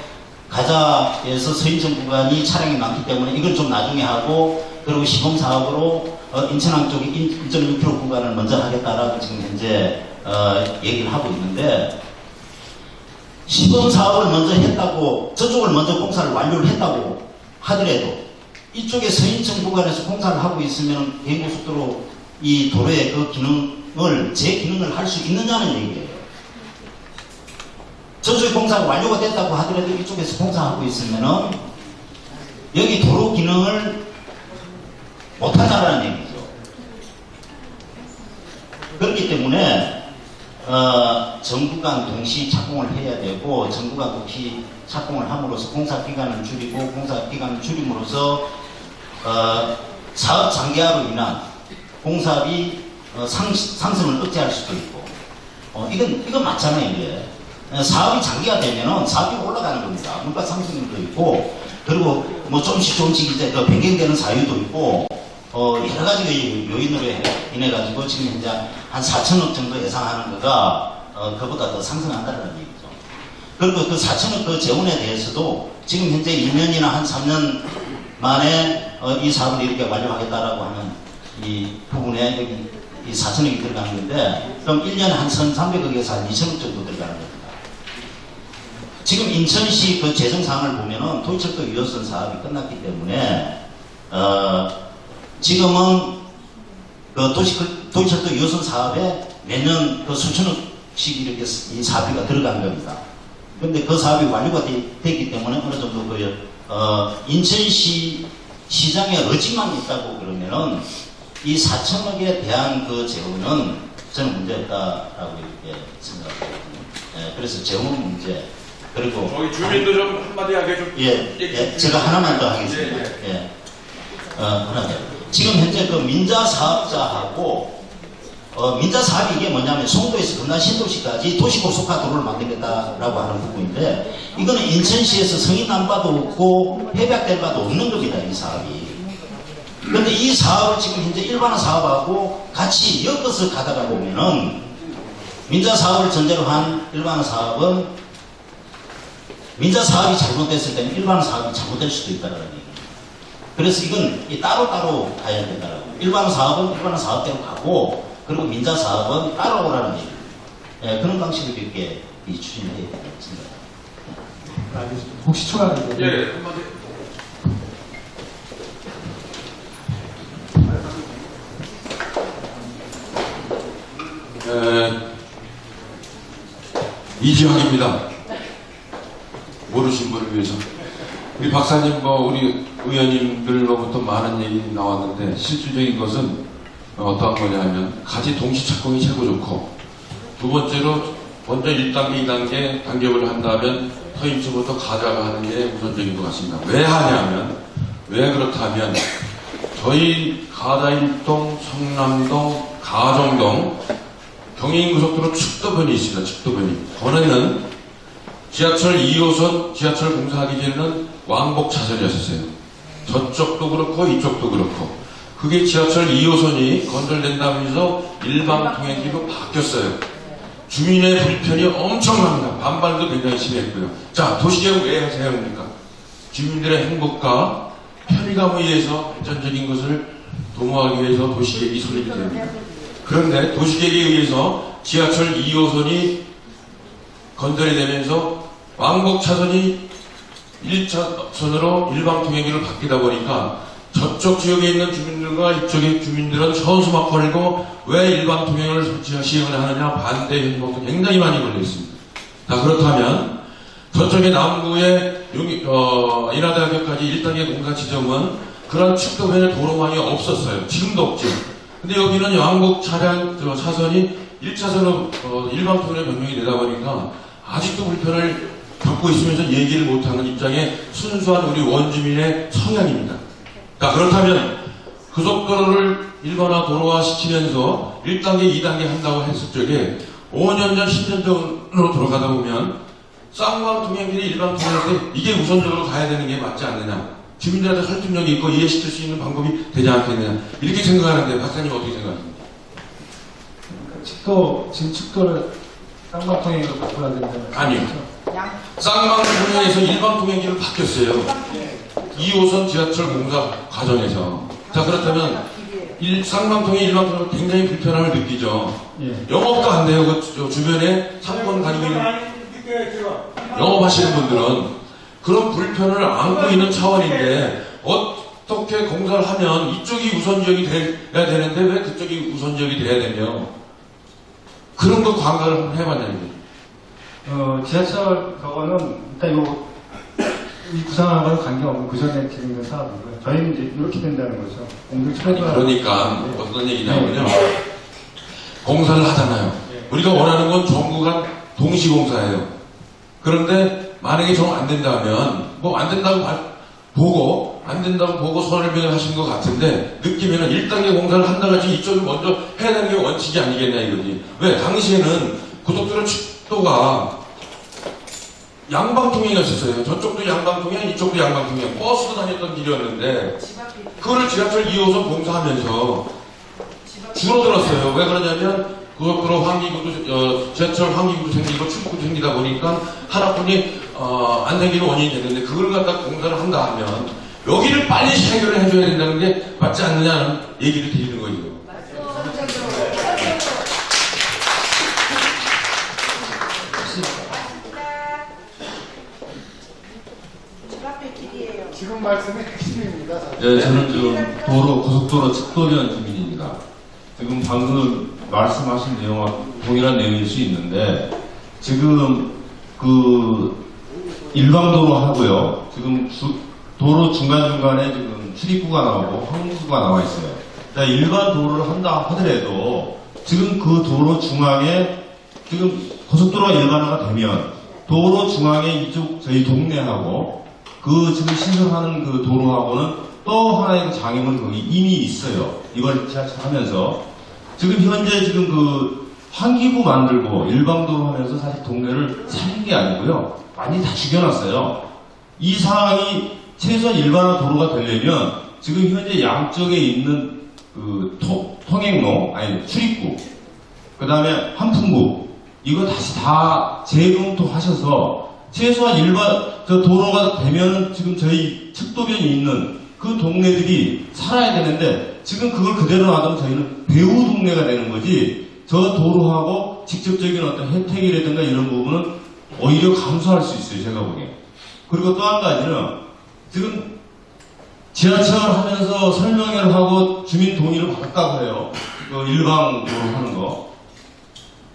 가자에서 서인천 구간이 차량이 많기 때문에 이걸 좀 나중에 하고 그리고 시범 사업으로 인천항 쪽에 1.6km 구간을 먼저 하겠다라고 지금 현재 얘기를 하고 있는데 시범 사업을 먼저 했다고 저쪽을 먼저 공사를 완료를 했다고 하더라도 이쪽에 서인천 구간에서 공사를 하고 있으면 개인고속도로 이 도로의 그 기능을 제 기능을 할 수 있느냐는 얘기예요. 저쪽에 공사가 완료가 됐다고 하더라도 이쪽에서 공사하고 있으면은 여기 도로 기능을 못한다라는 얘기죠. 그렇기 때문에 전구간 동시 착공을 해야 되고 전구간 동시 착공을 함으로써 공사 기간을 줄이고 공사 기간을 줄임으로써 사업 장기화로 인한 공사비 상승을 억제할 수도 있고 이건 맞잖아요. 이게 사업이 장기화되면은 사업비가 올라가는 겁니다. 물가 상승률도 있고 그리고 뭐 조금씩 이제 변경되는 사유도 있고 여러 가지 요인으로 인해 가지고 지금 현재 한 4천억 정도 예상하는 거가 그보다 더 상승한다는 얘기죠. 그리고 그 4천억 그 재원에 대해서도 지금 현재 2년이나 한 3년 만에 이 사업을 이렇게 완료하겠다라고 하는 이 부분에 여기 이 4천억이 들어가는 건데 그럼 1년에 한 1,300억에서 한 2천억 정도 들어가는 겁니다. 지금 인천시 그 재정 상황을 보면은 도시철도 2호선 사업이 끝났기 때문에 지금은 그 도시철도 2호선 사업에 매년 그 수천억씩 이렇게 이 사업비가 들어간 겁니다. 그런데 그 사업이 완료가 됐기 때문에 어느 정도 인천시 시장에 의지만 있다고 그러면은 이 4천억에 대한 그 재원은 저는 문제 없다라고 이렇게 생각하거든요. 그래서 재원 문제 그리고 저희 주민도 좀 한마디 하게 좀 제가 하나만 더 하겠습니다. 하나 더. 지금 현재 그 민자 사업자하고 민자 사업이 이게 뭐냐면 송도에서 금단 신도시까지 도시고속화 도로를 만들겠다라고 하는 부분인데 이거는 인천시에서 승인 난 바도 없고 협약될 바도 없는 겁니다. 이 사업이. 그런데 이 사업을 지금 현재 일반화 사업하고 같이 엮어서 가다가 보면은 민자 사업을 전제로 한 일반화 사업은 민자 사업이 잘못됐을 때는 일반화 사업이 잘못될 수도 있다는 얘기입니다. 그래서 이건 따로따로 가야 된다라고. 일반화 사업은 일반화 사업대로 가고 그리고 민자 사업은 따라오라는 얘기입니다. 그런 방식으로 이렇게 추진해야 된다고 생각합니다. 알겠습니다. 혹시 추가하는 거? 한마디. 이지학입니다. 모르신 분을 위해서. 우리 박사님, 우리 의원님들로부터 많은 얘기 나왔는데, 실질적인 것은 어떠한 거냐 하면, 가지 동시 착공이 최고 좋고, 두 번째로, 먼저 1단계, 2단계 단계를 한다면, 서인천부터 가자가 하는 게 우선적인 것 같습니다. 왜 하냐면, 왜 그렇다면, 저희 가자 1동, 성남동, 가정동, 경인고속도로 축도변이 있습니다. 축도변이. 전에는 지하철 2호선 지하철 공사하기 전에는 왕복 차선이었어요. 저쪽도 그렇고 이쪽도 그렇고. 그게 지하철 2호선이 건설된다면서 일방 통행기로 바뀌었어요. 주민의 불편이 엄청납니다. 반발도 굉장히 심했고요. 자, 도시계획 왜 해야 합니까? 주민들의 행복과 편의감을 위해서 발전적인 것을 도모하기 위해서 도시계획이 설립이 됩니다. 그런데 도시계획에 의해서 지하철 2호선이 건설이 되면서 왕복 차선이 1차선으로 일방 통행기로 바뀌다 보니까 저쪽 지역에 있는 주민들과 이쪽의 주민들은 천수막 걸고 왜 일방 통행을 시행을 하느냐 반대 행동도 굉장히 많이 걸려 있습니다. 자, 그렇다면 저쪽의 남구의 인하대학교까지 1단계 공사 지점은 그런 측도변의 도로망이 없었어요. 지금도 없죠. 근데 여기는 왕복 차량 차선이 1차선으로 일방 통행으로 변경이 되다 보니까 아직도 불편을 겪고 있으면서 얘기를 못하는 입장의 순수한 우리 원주민의 성향입니다. 자, 그렇다면 고속도로를 일반화 도로화 시키면서 1단계, 2단계 한다고 했을 적에 5년 전, 10년 전으로 돌아가다 보면 쌍방 통행길이 일반 통행할 때 이게 우선적으로 가야 되는 게 맞지 않느냐. 주민들한테 설득력이 있고 이해시킬 수 있는 방법이 되지 않겠느냐. 이렇게 생각하는데 박사님 어떻게 생각하십니까? 지금 측도를 쌍방 통행으로 바꿔야 된다는 아니요. 쌍방 통행에서 일반 통행기로 바뀌었어요. 2호선 지하철 공사 과정에서. 자, 그렇다면 쌍방 통행, 일반 통행 굉장히 불편함을 느끼죠. 예. 영업도 안 돼요. 그 주변에 상권 가지고 있는 영업하시는 분들은 그런 불편을 안고 있는 차원인데 어떻게 공사를 하면 이쪽이 우선지역이 돼야 되는데 왜 그쪽이 우선지역이 돼야 되며 그런 거 관가를 한번 해봤냐는 거죠. 지하철 그거는 일단 이 구상하고는 관계없는 그 전에 진행된 사업이고요. 저희는 이제 이렇게 된다는 거죠. 그러니까 어떤 얘기냐면요. 공사를 하잖아요. 우리가 원하는 건 전국간 동시공사예요. 그런데 만약에 정 안 된다면 뭐 안 된다고 보고 설명을 하신 것 같은데 느끼면은 1단계 공사를 한다고 하지 이쪽을 먼저 해야 되는 게 원칙이 아니겠냐 이거지. 왜? 당시에는 고속도로 축도가 양방통행이었어요. 저쪽도 양방통행, 이쪽도 양방통행. 버스도 다녔던 길이었는데 그거를 지하철 2호선 공사하면서 줄어들었어요. 왜 그러냐면 고속도로 환기구도 지하철 환기구도 생기고 출구도 생기다 보니까 하나뿐이 안 생기는 원인이 됐는데 그걸 갖다 공사를 한다 하면 여기를 빨리 해결을 해줘야 된다는 게 맞지 않느냐는 얘기를 드리는 거죠. 지금 말씀이 핵심입니다. 네, 저는 지금 고속도로 측도변 주민입니다. 지금 방금 말씀하신 내용과 동일한 내용일 수 있는데, 지금 일방도로 하고요. 지금 도로 중간중간에 지금 출입구가 나오고 항구가 나와 있어요. 일반 도로를 한다 하더라도 지금 그 도로 중앙에 지금 고속도로가 일반화가 되면 도로 중앙에 이쪽 저희 동네하고 지금 신설하는 그 도로하고는 또 하나의 장애물이 거기 이미 있어요. 이걸 하면서 지금 현재 지금 환기구 만들고 일방도로 하면서 사실 동네를 살린 게 아니고요. 많이 다 죽여놨어요. 이 상황이 최소한 일반화 도로가 되려면 지금 현재 양쪽에 있는 통행로, 출입구, 그 다음에 환풍구, 이거 다시 다 재검토하셔서 최소한 도로가 되면은 지금 저희 측도변이 있는 그 동네들이 살아야 되는데 지금 그걸 그대로 놔두면 저희는 배후 동네가 되는 거지 저 도로하고 직접적인 어떤 혜택이라든가 이런 부분은 오히려 감소할 수 있어요, 제가 보기에. 그리고 또 한 가지는 지금 지하철 하면서 설명회를 하고 주민 동의를 받았다고 해요. 일방으로 하는 거.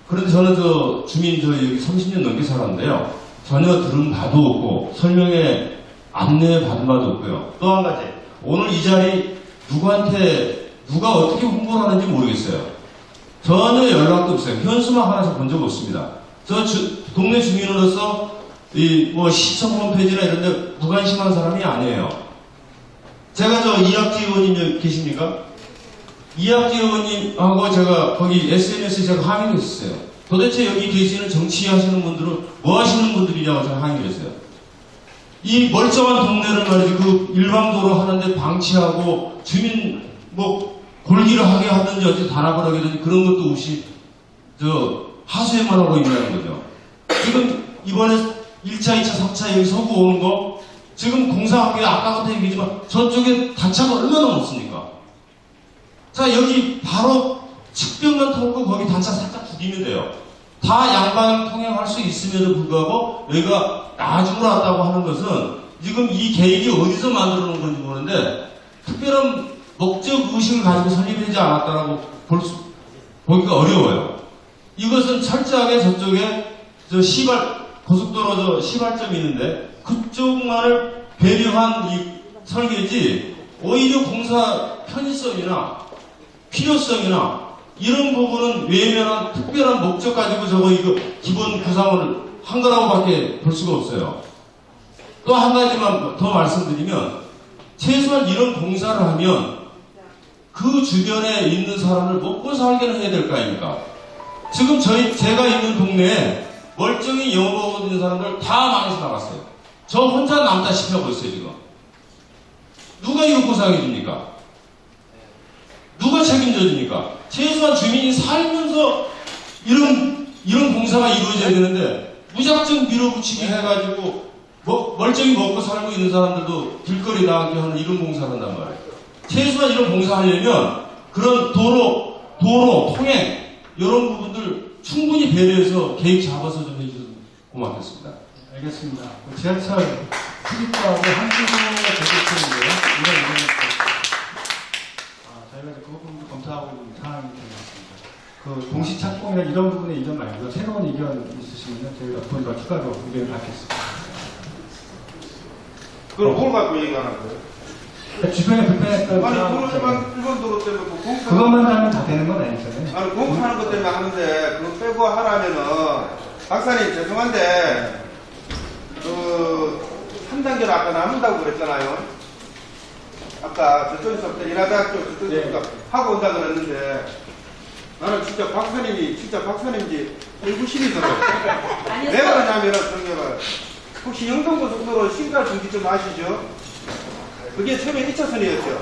그런데 저는 여기 30년 넘게 살았는데요. 전혀 들은 바도 없고 설명회 안내 받은 바도 없고요. 또 한 가지, 오늘 이 자리 누가 어떻게 홍보를 하는지 모르겠어요. 전혀 연락도 없어요. 현수막 하나씩 본 적 없습니다. 동네 주민으로서 시청 홈페이지나 이런 데 무관심한 사람이 아니에요. 제가 이학지 의원님 여기 계십니까? 이학지 의원님하고 제가 거기 SNS에 제가 항의를 했었어요. 도대체 여기 계시는 정치하시는 분들은 뭐 하시는 분들이냐고 제가 항의를 했어요. 이 멀쩡한 동네를 말이지 일방도로 하는데 방치하고 주민 골기를 하게 하든지 어떻게 단합을 하게 하든지 그런 것도 없이 하수해만 하고 있는 거죠. 지금 이번에 1차, 2차, 3차 여기 서구 오는 거 지금 공사한 게 아까부터 얘기했지만 저쪽에 단차가 얼마나 높습니까? 자, 여기 바로 측벽만 털고 거기 단차 살짝 줄이면 돼요. 다 양방 통행할 수 있음에도 불구하고 여기가 나중으로 왔다고 하는 것은 지금 이 계획이 어디서 만들어 놓은 건지 모르는데 특별한 목적 의식을 가지고 설립되지 않았다라고 보기가 어려워요. 이것은 철저하게 저쪽에 고속도로 시발점이 있는데 그쪽만을 배려한 이 설계지 오히려 공사 편의성이나 필요성이나 이런 부분은 외면한 특별한 목적 가지고 이거 기본 구상을 한 거라고밖에 볼 수가 없어요. 또 한 가지만 더 말씀드리면 최소한 이런 공사를 하면 그 주변에 있는 사람을 먹고 살게는 해야 될 거 아닙니까? 지금 제가 있는 동네에 멀쩡히 영업하고 있는 사람들 다 망해서 나갔어요. 저 혼자 남다시피 하고 있어요, 지금. 누가 이거 보상해 줍니까? 누가 책임져 줍니까? 최소한 주민이 살면서 이런 공사가 이루어져야 되는데 무작정 밀어붙이기 해가지고 멀쩡히 먹고 살고 있는 사람들도 길거리 나가게 하는 이런 공사를 한단 말이에요. 최소한 이런 공사하려면 그런 도로, 통행 이런 부분들 충분히 배려해서 계획 잡아서 좀 해주셔서 고맙겠습니다. 알겠습니다. 지하철 수립하고 한국어가 되겠는데요. 저희가 그 부분도 검토하고 있는 상황이 되겠습니다. 그 동시 착공이나 이런 부분의 이전 말고 새로운 의견 있으시면 저희가 더 추가로 의견을 받겠습니다. 그걸 뭘 갖고 얘기하는 거예요? 주변에 불편했던 아니, 상황 그러지만 일본 도로 때문에 그 공사. 그것만 하면 다 되는 건 아니잖아요. 아니, 공사하는 것 때문에 하는데, 그거 빼고 하라면은, 박사님, 죄송한데, 3단계를 아까 남는다고 그랬잖아요. 아까 저쪽에서부터 인하대학교 저쪽에서부터 하고 온다 그랬는데, 나는 진짜 박사님인지 의구심이 들어요. 왜 그러냐면은, 정말, 혹시 영동고속도로 신갈 분기점 아시죠? 그게 처음에 2차선이었죠.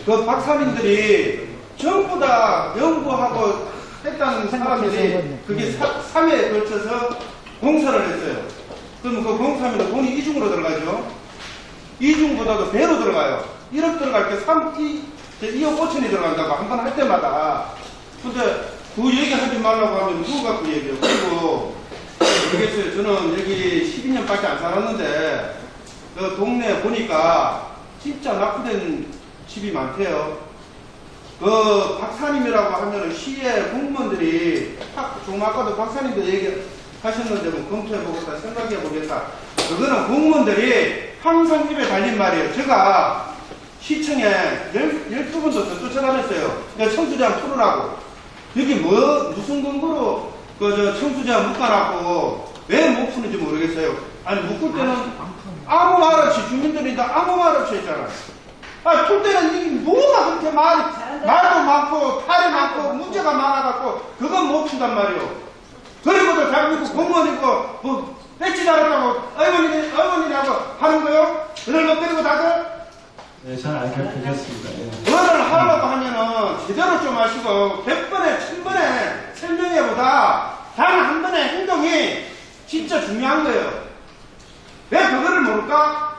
그 박사님들이 전부 다 연구하고 했다는 사람들이 그게 3회에 걸쳐서 공사를 했어요. 그러면 그 공사하면 돈이 이중으로 들어가죠. 이중보다도 배로 들어가요. 1억 들어갈 때 2억 5천이 들어간다고 한 번 할 때마다. 근데 그 얘기하지 말라고 하면 누구 갖고 얘기해요. 그리고 모르겠어요. 저는 여기 12년밖에 안 살았는데 그 동네에 보니까 진짜 낙후된 집이 많대요. 그 박사님이라고 하면은 시의 공무원들이 좀 아까도 박사님도 얘기하셨는데 뭐 검토해보겠다 생각해보겠다. 그거는 공무원들이 항상 입에 달린 말이에요. 제가 시청에 12번도 더 쫓아다녔어요. 청수장 풀으라고. 여기 무슨 근거로 청수장 묶어놨고 왜 못 푸는지 모르겠어요. 아니 묶을 때는 아무 말 없이 주민들이 다 아무 말 없이 했잖아. 풀 때는 이게 뭐가 그렇게 말도 많고 탈이 많고 문제가 많아갖고 그건 못 푼단 말이오. 그리고도 대한민국 공무원이고 뭐 배치 잘했다고 어머니라고 하는 거요? 그럴 것 때리고 다들? 네, 잘 알겠습니다. 뭐를 하려고 하면은 제대로 좀 하시고 100번에 1000번에 설명해보다 단 한 번의 행동이 진짜 중요한 거예요. 왜 그거를 모를까?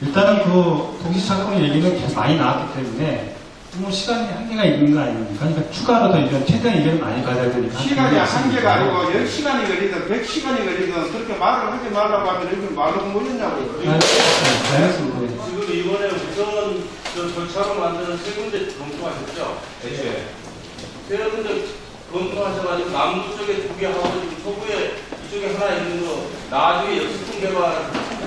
일단은 그 동시착공 얘기는 계속 많이 나왔기 때문에 뭐 시간이 한계가 있는 거 아닙니까? 그러니까 추가로 더 이제 최대한 의견을 많이 받아야 되니까. 시간이 한계가 아니고 10시간이 걸리든 100시간이 걸리든 그렇게 말을 하지 말라고 하면 이렇게 말로 모였냐고. 알겠습니다. 지금 이번에 우선 절차로 만드는 세 군데 검토하셨죠? 네. 세 군데 검토하셔가지고 남부 쪽에 2개 하고 지금 서부에 이쪽에 하나 있는 거 나중에 역습품 개발할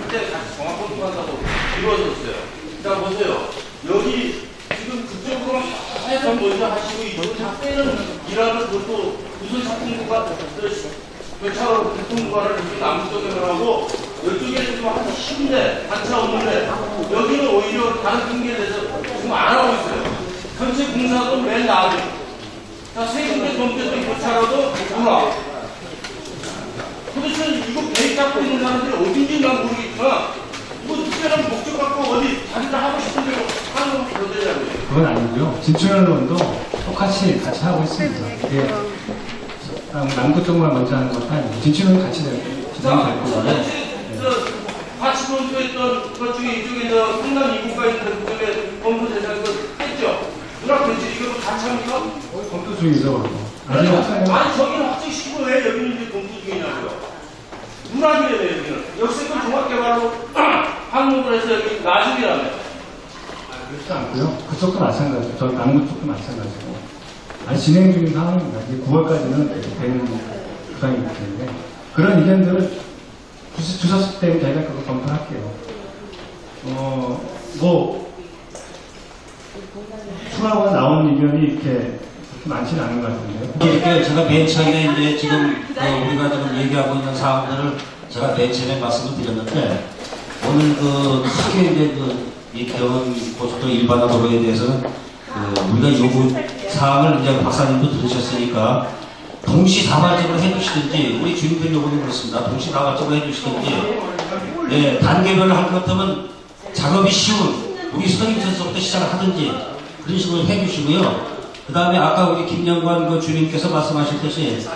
때 다시 종합 검토한다고 이루어졌어요. 자 보세요. 여기 지금 그쪽으로만 해서 먼저 하시고 이쪽으로 다 빼는 일하는 것도 우선 작품부가 교차로 교통부가를 남부 쪽에 하고 이쪽에는 지금 한 10대 단차 없는데 여기는 오히려 다른 핑계에 대해서 지금 안 하고 있어요. 전체 공사도 맨 나중에 자, 세 군데 넘겨서 교차로도 몰라. 도대체 이거 계획 잡고 있는 사람들이 어딘지 난 모르겠지만 뭐 특별한 목적 갖고 어디 자기들 하고 싶은 대로 하는 건 그러더라고요. 그건 아니고요. 진출연론도 똑같이 같이 하고 있습니다. 이게 남부 쪽만 먼저 하는 것도 아니고 진출연론 같이 진행될 거고요. 같이 검토했던 것 중에 이쪽에 성남 이구가 있는 그쪽에 검토 대상 했죠. 누나 그렇지 이거 같이 합니까? 검토 중이죠. 아니 저기는 학생 시고 왜 여기는 이제 검토 중이냐고요. 문학이래요 여기는. 역세권 종합개발로 항목을 해서 여기 나중이라며. 그렇지 않고요. 그쪽도 마찬가지고, 저 남구 쪽도 마찬가지고. 아니, 진행 중인 상황입니다. 이제 9월까지는 되는 구상이기 때문에. 그런 의견들을 주셨을 때 저희가 그거 검토할게요. 추가가 나온 의견이 이렇게 그렇게 많지는 않은 것 같은데요. 이렇게 제가 맨 처음에 이제 지금 우리가 지금 얘기하고 있는 사항들을 제가 맨 처음에 말씀을 드렸는데 오늘 크게 이제 이 병원 고속도로 일반화 도로에 대해서는 우리가 요구 사항을 이제 박사님도 들으셨으니까 동시다발적으로 해주시든지 우리 주민들 요구는 그렇습니다. 동시다발적으로 해주시든지 예, 단계별로 할 것 같으면 작업이 쉬운 우리 선임선서부터 시작을 하든지 그런 식으로 해주시고요. 그 다음에 아까 우리 김영관 주민께서 말씀하셨듯이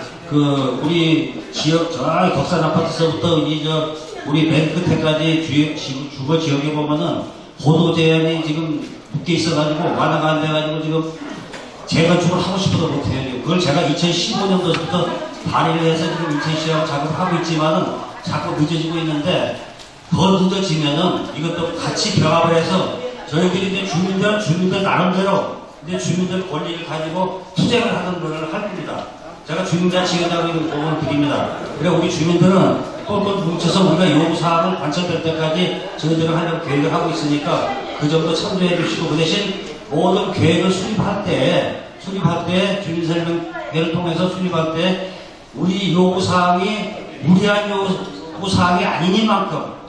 우리 지역 저 덕산 아파트서부터 우리 맨 끝에까지 주거 지역에 보면은 고도 제한이 지금 묶여 있어가지고 완화가 안 돼가지고 지금 재건축을 하고 싶어도 못해요. 그걸 제가 2015년도부터 발의를 해서 지금 2010년 작업하고 있지만은 자꾸 늦어지고 있는데 더 늦어지면은 이것도 같이 병합을 해서 저희들이 이제 주민들 나름대로 이제 주민들 권리를 가지고 투쟁을 하는 걸 할 겁니다. 제가 주민자치위원장으로 이런 공을 드립니다. 그래 우리 주민들은 똘똘 뭉쳐서 우리가 요구사항을 관철될 때까지 저희들은 하려고 계획을 하고 있으니까 그 정도 참조해 주시고 그 대신 모든 계획을 수립할 때 주민설명회를 통해서 수립할 때 우리 요구사항이 무리한 요구사항이 아니니만큼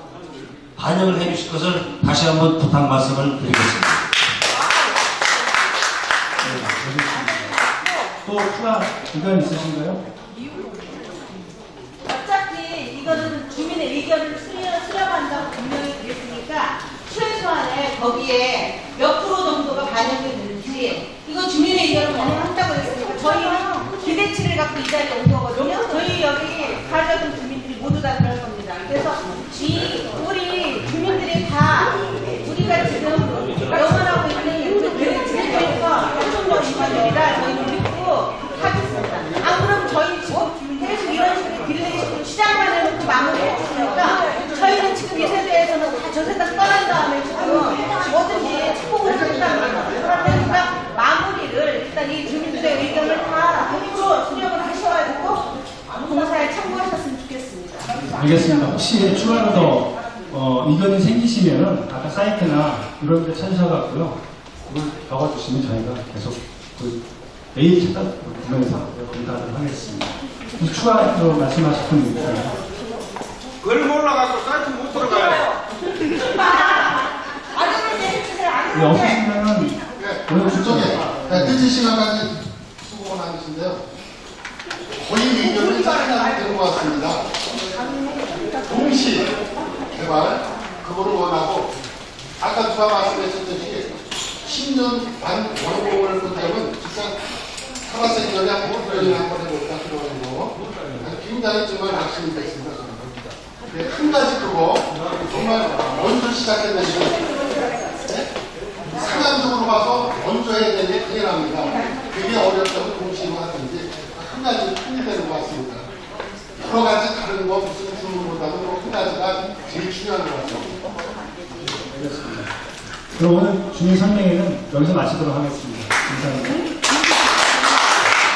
반영을 해 주실 것을 다시 한번 부탁 말씀을 드리겠습니다. 또 추가 의견 있으신가요? 어차피 이거는 주민의 의견을 수렴한다고 분명히 그랬으니까 최소한에 거기에 몇 프로 정도가 반영이 되는지 이거 주민의 의견을 반영한다고 했으니까 저희는 기대치를 갖고 이 자리에 온 거거든요. 저희 여기 가져온 주민들이 모두 다 그럴 겁니다. 그래서 우리 주민들이 다 우리가 지금 영원하고 있는 기대치를 위해서 한국어 이관들이라 저희는 믿고 하겠습니다. 안 그럼 저희 지금 계속 이런 식으로 딜레이식으로 시작만 해놓고 마무리했으니까 저희는 지금 이 세대에서는 다 저 세대 떠난 다음에 지금 뭐든지 축복을 하겠다는 거예요. 그러니까 마무리를 일단 이 주민들의 의견을 다 100% 수렴을 하셔가지고 공사에 참고하셨으면 좋겠습니다. 알겠습니다. 혹시 추가로 더 의견이 생기시면은 아까 사이트나 이런 데 찾으셔가지고요. 그걸 적어주시면 저희가 계속 메일 찾아보면서 공사를 하겠습니다. 추가로 말씀하실 분 있나요? 글 몰라가지고 사이트 못 들어가요. 네, 없으시면은 오늘 그쪽에 늦은 시간까지 수고가 많으신데요. 거의 의견을 짜증나게 되는 것 같습니다. 동시 개발 그거를 원하고 아까 누가 말씀하셨듯이 10년 반 완공을 끝내면 진짜 살았을 전에 한번 한번 해볼까 그러는 거 굉장히 정말 낙심이 됐습니다. 한 가지 그거 정말 먼저 시작했는데 상황적으로 봐서 먼저 해야 되는 게 당연합니다. 그게 어렵다고 동시에 하든지 한 가지 큰일 되는 것 같습니다. 여러 가지 다른 거 무슨 주문보다도 한 가지가 제일 중요한 것 같습니다. 알겠습니다. 그럼 오늘 주민 설명회는 여기서 마치도록 하겠습니다. 감사합니다.